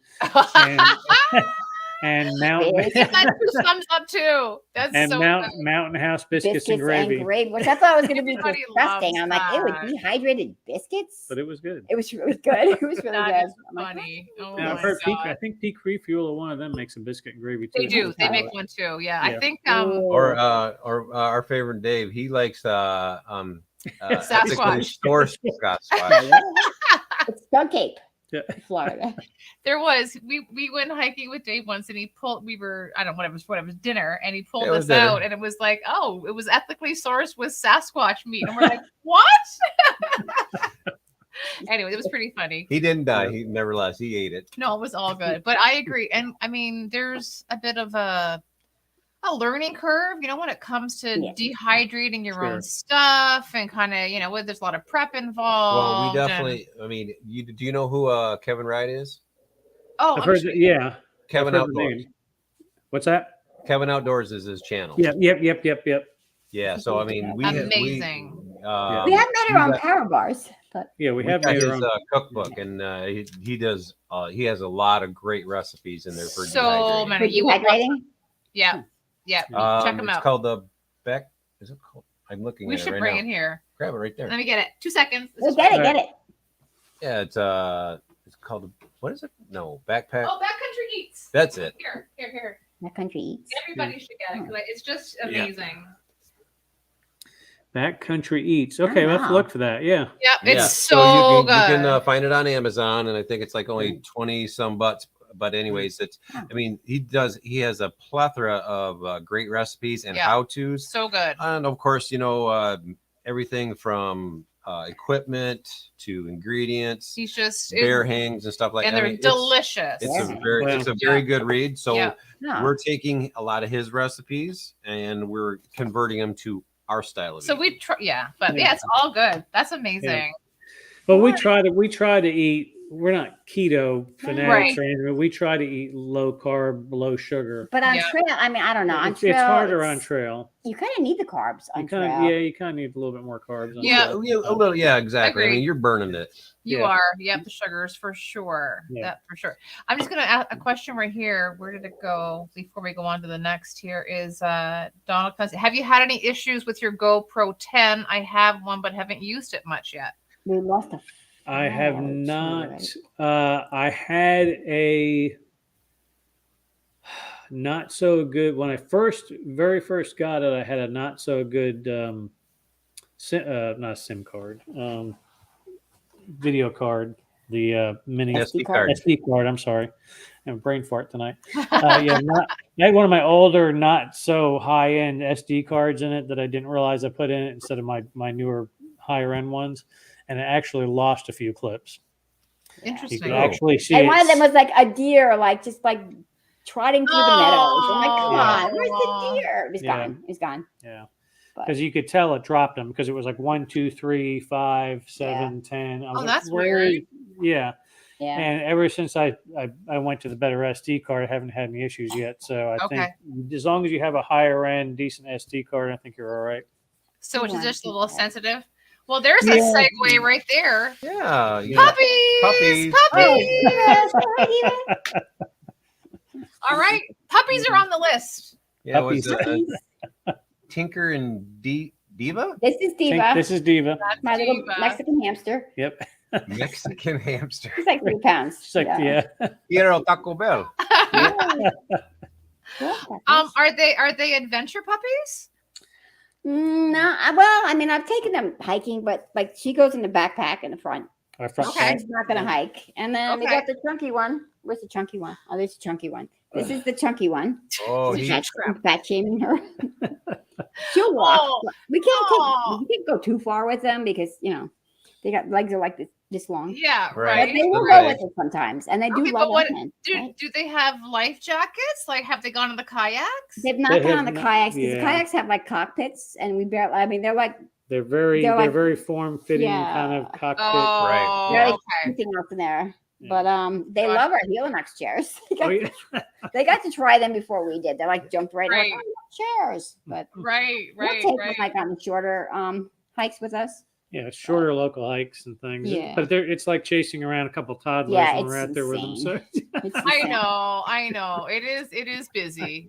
and Mountain Fish. Give that 2 thumbs up too. That's and so Mountain House biscuits and gravy. which I thought was going to be Everybody disgusting. loves I'm like, it was that. dehydrated biscuits. But it was good. It was really good. It was really That good. is I'm like, funny. Oh Now, I've my heard God. I think Peak Refuel or one of them makes a biscuit and gravy too. They do. They Oh. make one too. Yeah. Yeah. I think or our favorite Dave, he likes Sasquatch. store Sasquatch. it's Skunk Ape, Yeah. Florida. there was we went hiking with Dave once and he pulled I don't know what it was dinner and he pulled It was this dinner. out and it was like, oh, it was ethically sourced with Sasquatch meat. And we're like, what? Anyway, it was pretty funny. He didn't die. He nevertheless he ate it. No, it was all good. But I agree. And I mean, there's a bit of a learning curve, when it comes to Yeah. dehydrating your Sure. own stuff and kind of, there's a lot of prep Well, involved. we definitely. I mean, do you know who Kevin Wright is? Oh, I've I'm heard sure- that, yeah. Kevin I've heard the Outdoors. name. What's that? Kevin Outdoors is his channel. Yep. Yeah. So I mean, Amazing. We have made our own got- power bars, but Yeah, we we have got made his our own. cookbook, and he does. He has a lot of great recipes in there for So dehydrating. many. for You would love- dehydrating. Yeah. Yeah. Check them It's out. called the Beck. Is it called? I'm looking We at it should right bring now. it here. Grab it right there. Let me get it. 2 seconds. This We'll is get it, right- get it. Yeah, it's called what is it? No, backpack. Oh, Backcountry Eats. That's it. Here. That country eats. Everybody should get it 'cause it's just Yeah. amazing. Backcountry Eats. Okay, let's wow. look for that. Yeah. Yep, it's Yeah. so you good. can find it on Amazon, and I think it's like only 20 some bucks. But anyways, I mean, he has a plethora of great recipes and Yeah. how-tos, so good. and of course, everything from equipment to ingredients, He's just bear hangs and stuff like and that. they're delicious. It's Yeah. a very good read. So Yeah. No. we're taking a lot of his recipes and we're converting them to our style of So eating. we try, but Yeah. it's all good. That's amazing. But we try to eat. We're not keto fanatics Right. or anything. But we try to eat low carb, low sugar. But on Yeah. trail, I mean, I don't know. On It's trail, harder on trail. You kind of need the carbs on You trail. kind of need a little bit more carbs. On Yeah. trail. A little, yeah, exactly. I Agreed. mean, you're burning it. You Yeah. are. Yep, the sugars for sure. Yeah. That for sure. I'm just gonna ask a question right here. Where did it go before we go on to the next? Here is Donald Clancy. Have you had any issues with your GoPro 10? I have one, but haven't used it much yet. We lost a. I have Oh, not. right. I had a not so good when I very first got it. I had a not so good not SIM card, video card, the mini SD card. SD card. I'm sorry, I have a brain fart tonight. I had one of my older, not so high end SD cards in it that I didn't realize I put in it instead of my newer higher end ones, and it actually lost a few clips. You Interesting. could actually see And it. one of them was like a deer, just like trotting through the meadows. I'm like, come Yeah. on, where's the deer? It was Yeah. gone. It was gone. Yeah. But- Because you could tell it dropped them because it was like 1, 2, 3, 5, 7, 10. I was Oh, like, that's "Where weird." is-" Yeah. Yeah. And ever since I went to the better SD card, I haven't had any issues yet. So I Okay. think as long as you have a higher end, decent SD card, I think you're all right. So it's Yeah. just a little sensitive. Well, there's a Yeah. segue right there. Yeah. Puppies. Puppies. All right. Puppies are on the list. Yeah, it Puppies. was Tinker and Diva? This is Diva, This is Diva. That's my little Diva. Mexican hamster. Yep. Mexican hamster. He's like 3 pounds. It's like, yeah. Quiero Taco Bell. Are they adventure puppies? No, well, I mean, I've taken them hiking, but like she goes in the backpack in the front. Our front Okay. She's not gonna hike. And then we got the chunky one. Where's the chunky one? Oh, there's the chunky one. This is the chunky one. Oh, I'm fat shaming her. She'll walk. Oh, We can't go too far with them because they got legs are like this long. yeah, But right. they will Right. go with it sometimes, and they do Okay, love but it. do they have life jackets? Like, have they gone on the kayaks? They've not They gone have on the not- kayaks. 'Cause yeah. The kayaks have like cockpits, and we barely. I mean, they're like They're very They're like- very form fitting Yeah. kind of cockpit. Oh, they're like okay. anything up in there. Yeah. But they Gotcha. love our Helix chairs. Oh, yeah. They got to try them before we did. They like jumped right Right. up on chairs. But Right, we'll right, take right. them like on shorter hikes with us. Yeah, shorter local hikes and things. Yeah. But it's like chasing around a couple toddlers Yeah, when we're it's out there with them. So It's I insane. know. It is busy.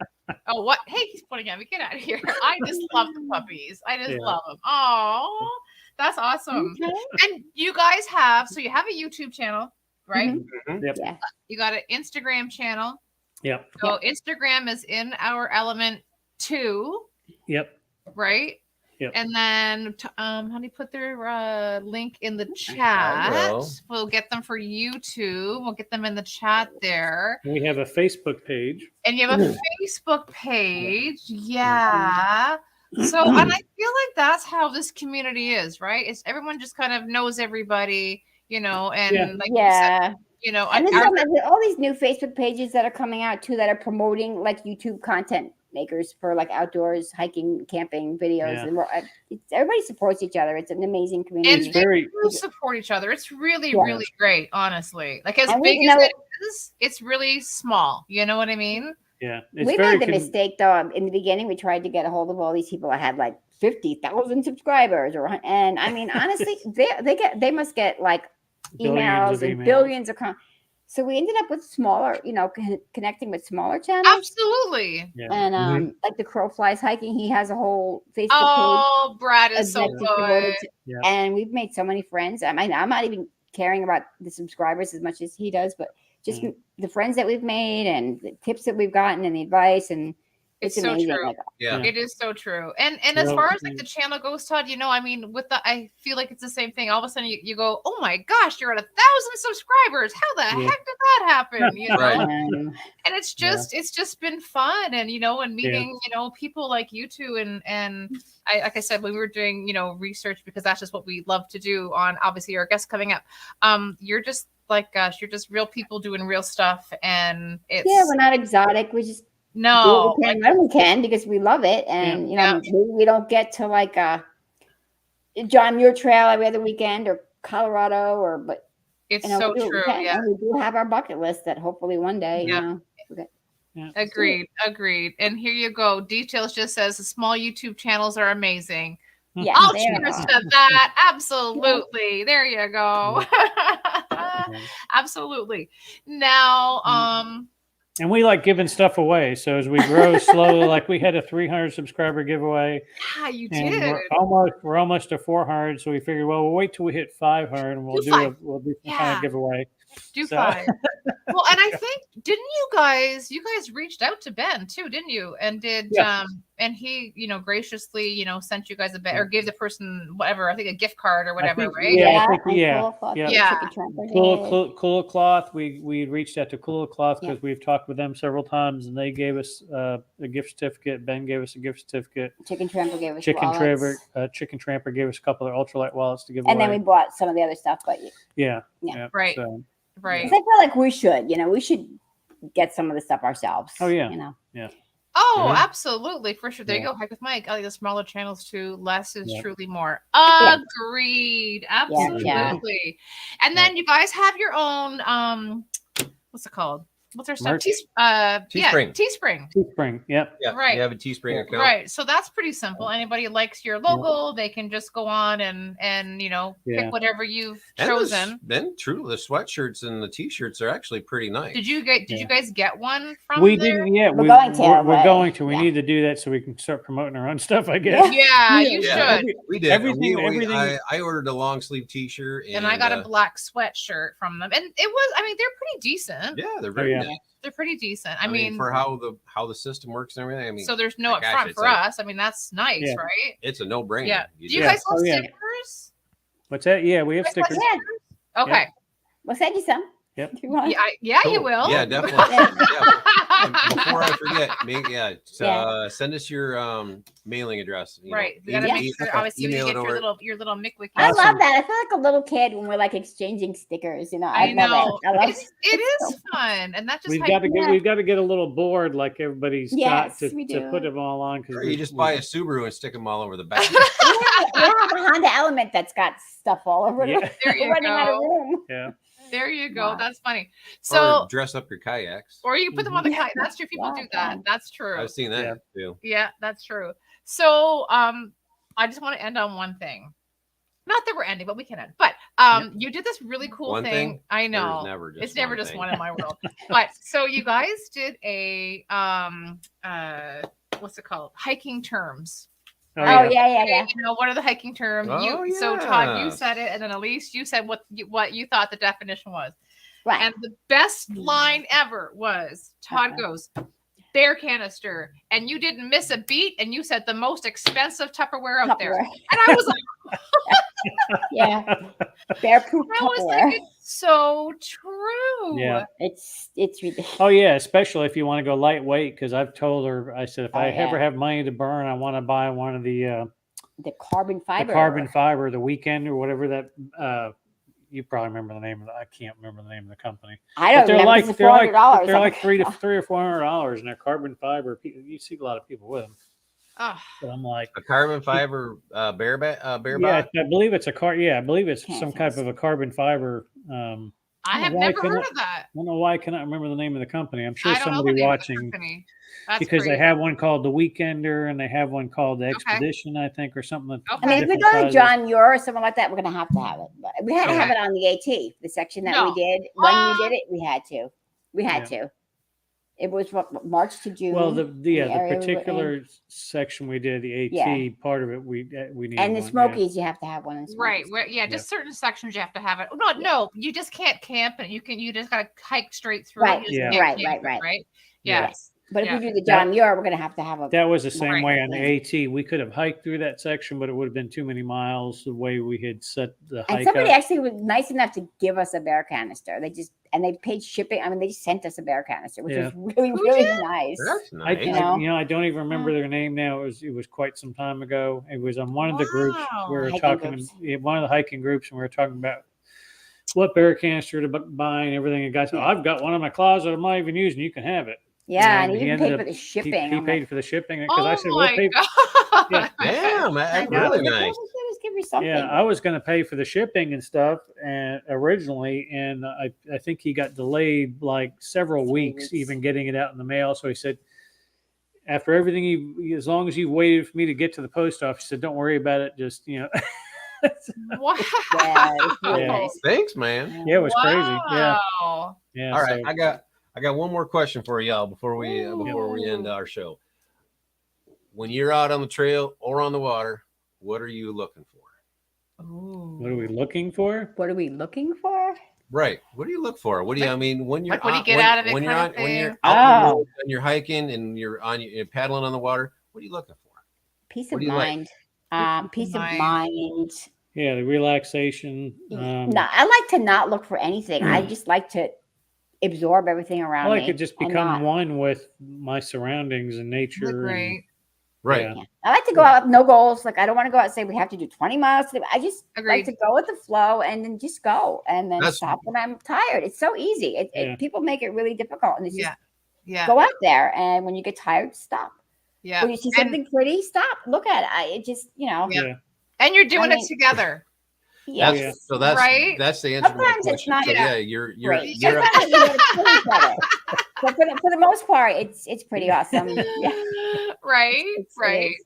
Oh, what? Hey, he's pointing at me. Get out of here. I just love the puppies. I just Yeah. love them. Oh, that's awesome. Okay. And you guys have a YouTube channel, right? Mhm. Yep. Yeah. You got an Instagram channel. Yep. So Instagram is In Our Element 2, Yep. right? Yep. And then, how do you put their link in the chat? will. We'll get them for YouTube. We'll get them in the chat there. We have a Facebook page. And you have a Facebook page. Yeah. So, and I feel like that's how this community is, right? It's everyone just kind of knows everybody, and Yeah. like you said, Yeah. and And there's all these new Facebook pages that are coming out too that are promoting like YouTube content makers for like outdoors, hiking, camping videos. Yeah. And everybody supports each other. It's an amazing community. and It's they very do support each other. It's really, Yeah. really great, honestly. Like as And big we as know- it is, it's really small. You know what I mean? yeah. It's We very made the mistake though. In the beginning, we tried to get a hold of all these people that had like 50,000 subscribers, and I mean, honestly, they must get like emails and billions of so we ended up with smaller, connecting with smaller channels. Absolutely. Yeah. And like the Crow Flies Hiking, he has a whole Facebook page. Oh, Brad is so that's devoted good. to- Yeah. And we've made so many friends. I mean, I'm not even caring about the subscribers as much as he does, but just the friends that we've made and the tips that we've gotten and the advice, and It's it's so amazing. true. Like, Yeah. It is so true. And as Well, far as like the channel goes, Todd, I mean, I feel like it's the same thing. All of a sudden you go, oh my gosh, you're at 1,000 subscribers. How the Yeah. heck did that happen? Right. and And it's just been fun. And, and meeting, people like you two. And like I said, when we were doing, research, because that's just what we love to do on obviously our guests coming up. You're just like, gosh, you're just real people doing real stuff. And it's we're not exotic. We just no, do what we can when we can because we love it. And Yeah. maybe we don't get to like John Muir Trail every other weekend or Colorado but it's we so do what we true. can. Yeah. And we do have our bucket list that hopefully one day, Yeah. Yeah. Agreed. And here you go. Details just says the small YouTube channels are amazing. Yeah, I'll they cheers are. to that. Absolutely. There you go. Absolutely. Now, And we like giving stuff away. So as we grow slowly, like we had a 300 subscriber giveaway, yeah, you and did. we're almost to 400. So we figured, well, we'll wait till we hit 500, and we'll Do 5. we'll do some kind Yeah. of giveaway. Do So- 5. Well, and I think didn't you guys reached out to Ben too, didn't you? And did Yeah. and he, graciously, sent you guys a bet or gave the person whatever, I think a gift card or whatever, think- right? yeah, I think- and yeah, Cool Cloth, yeah. Yeah. Chicken Tramper did. Cool Cloth. We reached out to Cool Cloth Yeah. because we've talked with them several times, and they gave us a gift certificate. Ben gave us a gift certificate. Chicken Tramper gave us Chicken wallets. Tramper gave us a couple of ultralight wallets to give And away. then we bought some of the other stuff, but yeah, Yeah. Right. So, Right. 'cause I feel like we should get some of the stuff ourselves. Oh, yeah. Oh, Mhm. absolutely, for sure. There you Yeah. go. Hike with Mike. I like the smaller channels too. Less is Yeah. truly more. Yeah. Agreed. Yeah. Absolutely. And then you guys have your own what's it called? What's our stuff? Merch? Teespring. Teespring. Teespring. Yep. Yeah. Right. You have a Teespring account. Right. So that's pretty simple. Anybody likes your logo, they can just go on and Yeah. pick whatever you've And chosen. then true, the sweatshirts and the t-shirts are actually pretty nice. Did you guys get one from We there? didn't yet. We're going to, We're but- going to. We yeah. need to do that so we can start promoting our own stuff, I guess. Yeah, you Yeah. should. We did. Everything- We- everything- I ordered a long sleeve t-shirt And I got a black sweatshirt from them. And it was, I mean, they're pretty decent. yeah, they're very yeah. nice. They're pretty decent. I I mean, mean, for how the system works and everything. I mean, so there's no gosh, upfront it's for like- us. I mean, that's nice, Yeah. right? it's a no-brainer. Yeah. You Do you just- guys sell Oh, yeah. stickers? What's that? Yeah, we have You guys sell stickers. Yeah. Okay. We'll send you some. Yep. If you want. Yeah, you Cool. will. Yeah, definitely. Yeah. Before I forget, send us your mailing address. You know, Right. We gotta Yeah. make sure obviously you email get it over. your little McWicky. I Awesome. love that. I feel like a little kid when we're like exchanging stickers. You know, I love know. it. I love It is fun. And that just We've how got to you- get we've got to get a little board like everybody's Yes, got we to do. put them all on Or because you just buy a Subaru and stick them all over the back. We have a Honda Element that's got stuff all over Yeah. it. There you We're running out of go. room. Yeah. There you go. Wow. That's funny. So or dress up your kayaks. or you put them on the Mhm. kayak. That's true. People Wow, do that. fun. That's true. I've seen that Yeah. too. Yeah, that's true. So I just want to end on one thing. Not that we're ending, but we can end. But you did this really cool One thing? I know. There's never just It's never one just thing. one in my world. But so you guys did a what's it called? Hiking terms. Oh, Oh yeah. yeah. You know, what are the hiking terms? Oh, So Todd, you yes. said it, and then Elise, you said what you thought the definition was. Right. And the best line ever was Todd goes, bear canister. And you didn't miss a beat. And you said the most expensive Tupperware out there. Tupperware. And I was like, Yeah. Bear-proof I was Tupperware. like, it's so true. Yeah. It's ridiculous. Oh yeah, especially if you want to go lightweight. Because I've told her, I said if I Oh, yeah. ever have money to burn, I want to buy one of the Carbon fiber. carbon fiber, the Weekend or whatever that. You probably remember the name of I can't remember the name of the company. I don't They're remember. like It's they're like $400. they're like I'm $300 or $400, and they're carbon fiber. You see a lot of people with them. Oh, But I'm like, A carbon fiber bear yeah, bot. I believe it's a car. Yeah, I believe it's some type Kansas. of a carbon fiber. I have why never couldn't heard of that. I don't know why I cannot remember the name of the company. I'm sure I don't know the somebody name of the watching company. That's because they crazy. have one called the Weekender and they have one called the Expedition, I think, or something. Okay. I mean, if we different go to sizes. John Muir or someone like that, we're gonna have to have it. But we had to have Okay. it on the AT, the section that No. we did. When we did it, we had to. We had to. It was what March to June. Well, the area we were in. particular section we did, the AT Yeah. part of it, we need And the one, yeah. Smokies, you have to have one. In Right. Smokies. Where, yeah, just certain sections you have to have it. No, you just can't camp and you just gotta hike straight through. Right, You just yeah. can't right. camp, Right. Yeah. Yeah. Yes. But Yeah. if we do the John Muir, we're gonna have to have a. That was the same Right. way on the AT. We could have hiked through that section, but it would have been too many miles the way we had set the And hike somebody up. actually was nice enough to give us a bear canister. They paid shipping. I mean, they just sent us a bear canister, which Yeah. was really, Who really did? nice. That's I, nice. know? I don't even remember their name now. It was quite some time ago. It was on one of the groups Wow. we were Hiking talking. groups. One of the hiking groups, and we were talking about what bear canister to buy and everything. And guy said, Yeah. "I've got one in my closet. I'm not even using. You can have it." Yeah, And and he he even ended paid up- for the He, shipping. he I'm paid like, for the shipping because I Oh said, "We'll my pay." god. Yeah. Damn, that's I know, really but nice. just give me something. Yeah, I was going to pay for the shipping and stuff, and originally, and I think he got delayed like several 3 weeks, weeks. even getting it out in the mail. So he said, after everything, as long as you waited for me to get to the post office, he said, "Don't worry about it. Just Wow. Yeah, it's really Yeah. nice. Thanks, man. yeah, it was crazy. Yeah, Wow. yeah. All right, so- I got one more question for y'all before we end our show. When you're out on the trail or on the water, what are you looking for? what are we looking for? What are we looking for? Right. What do you look for? What do you? I mean, when you're Like, what do you on- get out of it when you're kind on of when you're thing? out Oh. and you're hiking and you're paddling on the water, what are you looking for? Peace What of do you like? mind. Peace of mind. Yeah, the relaxation. No, I like to not look for anything. I just like to absorb everything I around like me. to just and become not- one with my surroundings and nature. and- Great. Right. Yeah. Yeah. I like to go out with no goals. Like I don't want to go out and say we have to do 20 miles. I just Agreed. like to go with the flow and then just go and then That's- stop when I'm tired. It's so easy. Yeah. People make it really difficult, and it's Yeah. just Yeah. go out there. And when you get tired, stop. Yeah. When you see And- something pretty, stop. Look at it. It just Yeah. Yeah. And you're doing I mean- it together. yes. Yeah. So that's Right? that's the answer to my Sometimes it's question. not- So, Yeah. yeah, you're Great. you're Sometimes you gotta pull each other. But for the most part, it's pretty awesome. Yeah. Right. It right. is.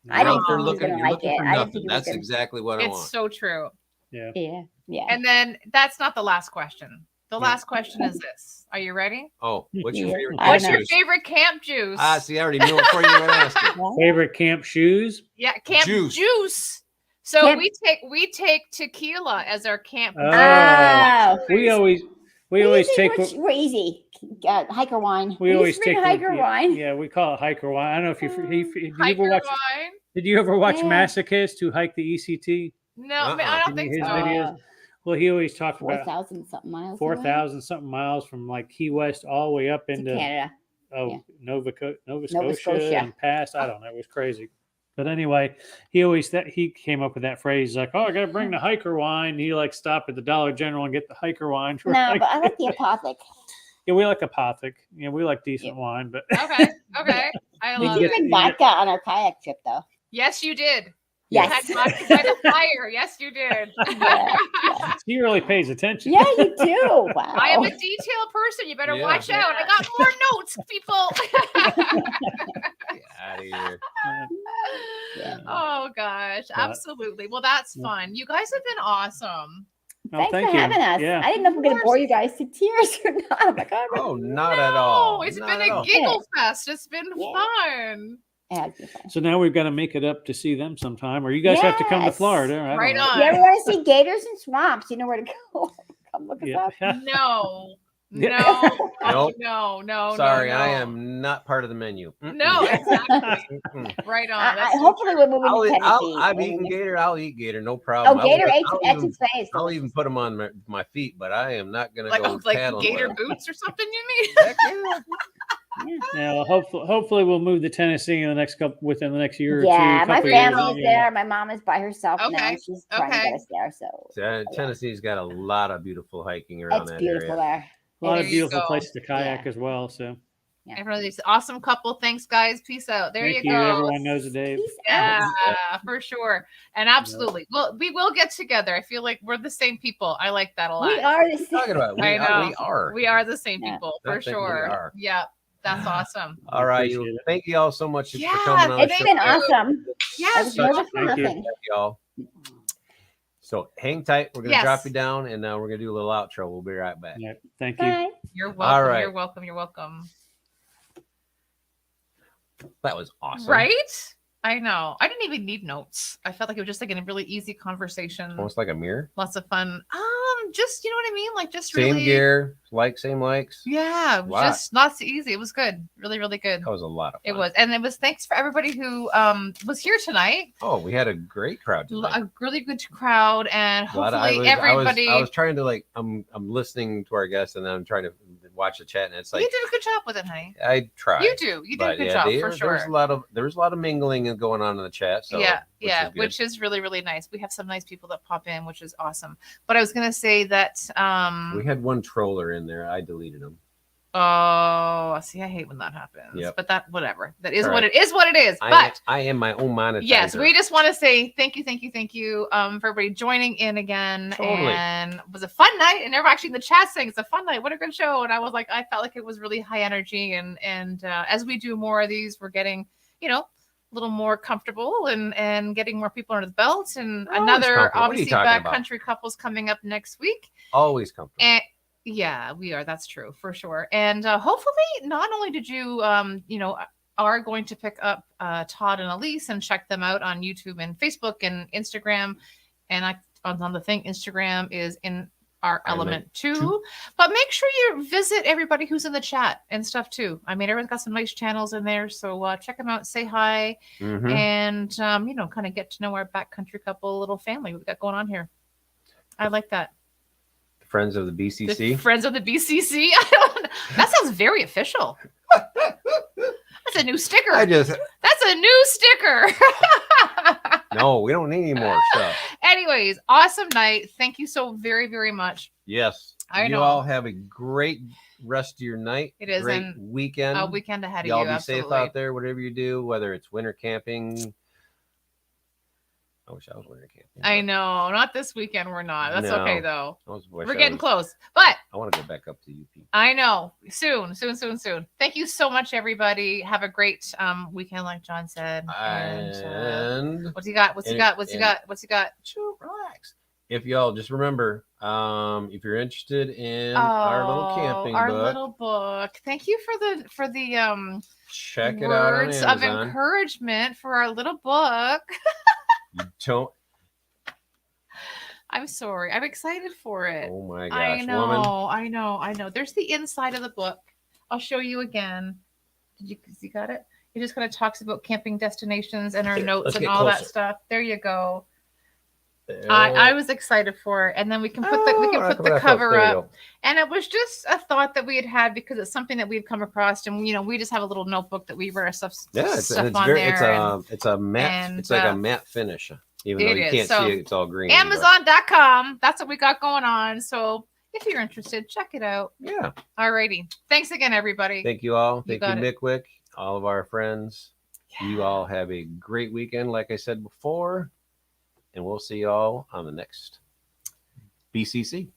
I you're didn't out there think he was looking, gonna you're like looking it. for I didn't nothing. think he was That's gonna- exactly what I It's want. so true. Yeah. Yeah. Yeah. And then that's not the last question. The Yeah. last question is this. Are you ready? Oh, what's your Yeah. favorite? I What's know. your juice? favorite camp juice? See, I already knew it before you even asked it. Favorite camp shoes? Yeah, camp Juice. juice. So Camp- we take tequila as our camp. Oh. Oh. We always take we're easy. hiker wine. We always take hiker wine. Yeah, we call it hiker wine. I don't know if Hiker wine. did you ever watch Yeah. Masochist who hiked the ECT? No, Uh-uh. I don't think His so. videos. Well, he always talked about 4,000 something miles. 4,000 something miles from like Key West all the way up to into Canada. Nova Nova Scotia. and past. I don't know. It was crazy. But anyway, he came up with that phrase like, "Oh, I got to bring the hiker wine." He like stop at the Dollar General and get the hiker wine. No, but I like the Apothic. Yeah, we like Apothic. Yeah, we like decent wine, but Okay. I We love did it. bring vodka on our kayak trip, though. Yes, you did. Yes. You had vodka by the fire. Yes, you did. Yeah. he really pays attention. Yeah, you do. Wow. I am a detailed person. You better Yeah. watch out. I got more notes, people. Get out of here. Yeah. Oh gosh, But- absolutely. Well, that's fun. You guys have been awesome. Oh, Thanks thank for you. having us. Yeah. I didn't know if we were going to bore you guys to tears or not. I'm like, oh, Oh, not No, at all. It's Not been at a all. giggle fest. It's been Yeah. fun. it has been fun. So now we've got to make it up to see them sometime, or you guys have to come to Yes. Florida. I don't Right know. on. You ever want to see gators and swamps? You know where to go. Come look us Yeah. up. No. Yeah. No. Nope. No. Sorry, no. I am not part of the menu. No, exactly. Mm-mm. Right on. That's so Hopefully we're moving to Tennessee. I've We're eaten moving- gator. I'll eat gator. No problem. Oh, gator ate I'll at even, his face. I'll even put them on my feet, but I am not going to like go like paddling gator with 'em. boots or something. You mean? Heck yeah. Yeah, well, hopefully we'll move to Tennessee in the next within the next year or Yeah, two. my couple years, family is yeah. there. My mom is by herself now. Okay, She's trying to okay. get us there. So Tennessee's got a lot of beautiful hiking around it's that beautiful area. there. A lot There of you beautiful go. places to kayak Yeah. as well. So Everybody's awesome couple. Thanks, guys. Peace out. There thank you you. go. Everyone knows a Dave. Peace Yeah, out. for sure. And absolutely. Well, we will get together. I feel like we're the same people. I like that a lot. We are the What are you talking about? I know. We are. We are the same Yeah. people I for think we sure. are. Yeah, that's awesome. All right. Appreciate it. Thank you all so much Yeah, for coming on the It's show. been awesome. I Yes. was nervous for Thank you. nothing. Thank y'all. So hang tight. We're going to Yes. drop you down, and we're going to do a little outro. We'll be right back. Yeah, thank you. Bye. You're welcome. All right. You're welcome. You're welcome. That was awesome. Right? I know. I didn't even need notes. I felt like it was just like a really easy conversation. Almost like a mirror. Lots of fun. Just you know what I mean? Like just Same really gear, same likes. Yeah, Wow. just lots of easy. It was good. Really, really good. That was a lot of fun. It was. And it was thanks for everybody who was here tonight. Oh, we had a great crowd tonight. A really good crowd, and A lot of- hopefully everybody. I was trying to I'm listening to our guests, and then I'm trying to watch the chat, and it's like you did a good job with it, honey. I tried. You do. You did a good job for sure. There was a lot of mingling and going on in the chat. So which is really, really nice. We have some nice people that pop in, which is awesome. But I was gonna say that we had one troller in there. I deleted him. oh, see, I hate when that happens. Yep. But that whatever. That is All what right. it is what it is. But I am my own monetizer. yes, we just want to say thank you for everybody joining in again. Totally. And it was a fun night. And they're actually in the chat saying it's a fun night. What a good show. And I was like, I felt like it was really high energy. And as we do more of these, we're getting, a little more comfortable and getting more people under the belt. And Always another comfortable. What are you obviously talking about? backcountry couples coming up next week. Always comfortable. And yeah, we are. That's true for sure. And hopefully, not only did you, are going to pick up Todd and Elise and check them out on YouTube and Facebook and Instagram. And on the thing, Instagram is in our element too. But make sure you visit everybody who's in the chat and stuff too. I mean, everyone's got some nice channels in there, so check them out. Say hi, Mhm. and kind of get to know our backcountry couple little family we've got going on here. I like that. Friends of the BCC. The friends of the BCC. I don't know. That sounds very official. That's a new sticker. That's a new sticker. No, we don't need any more stuff. Anyways, awesome night. Thank you so very, very much. Yes. I you know. all have a great rest of your night. It is, great and weekend. A weekend ahead of Y'all you. be Absolutely. safe out there, whatever you do, whether it's winter camping. I wish I was winter camping. I but know. Not this weekend. We're not. That's No. okay though. I wish We're I getting was- close. But I want to go back up to UP. I know. Soon. Thank you so much, everybody. Have a great weekend, like John said. And what's he got? What's he got? Chill, relax. If y'all just remember, if you're interested in our little camping our book, little book. Thank you for the check it out on words of Amazon. encouragement for our little book. You don't. I'm sorry. I'm excited for it. Oh my gosh, I know. woman! I know. There's the inside of the book. I'll show you again. You got it? It just kind of talks about camping destinations and our Here, notes let's and get all that closer. stuff. There you go. There. I was excited for it, and then we can put the cover up. And it was just a thought that we had because it's something that we've come across, and we just have a little notebook that we write our stuff on there. It's a matte. It's like a matte finish, even though you can't see it. It's all green. Amazon.com. That's what we got going on. So if you're interested, check it out. Yeah. Alrighty. Thanks again, everybody. Thank you all. Thank you, Mickwick, all of our friends. Yeah. You all have a great weekend, like I said before. And we'll see you all on the next BCC.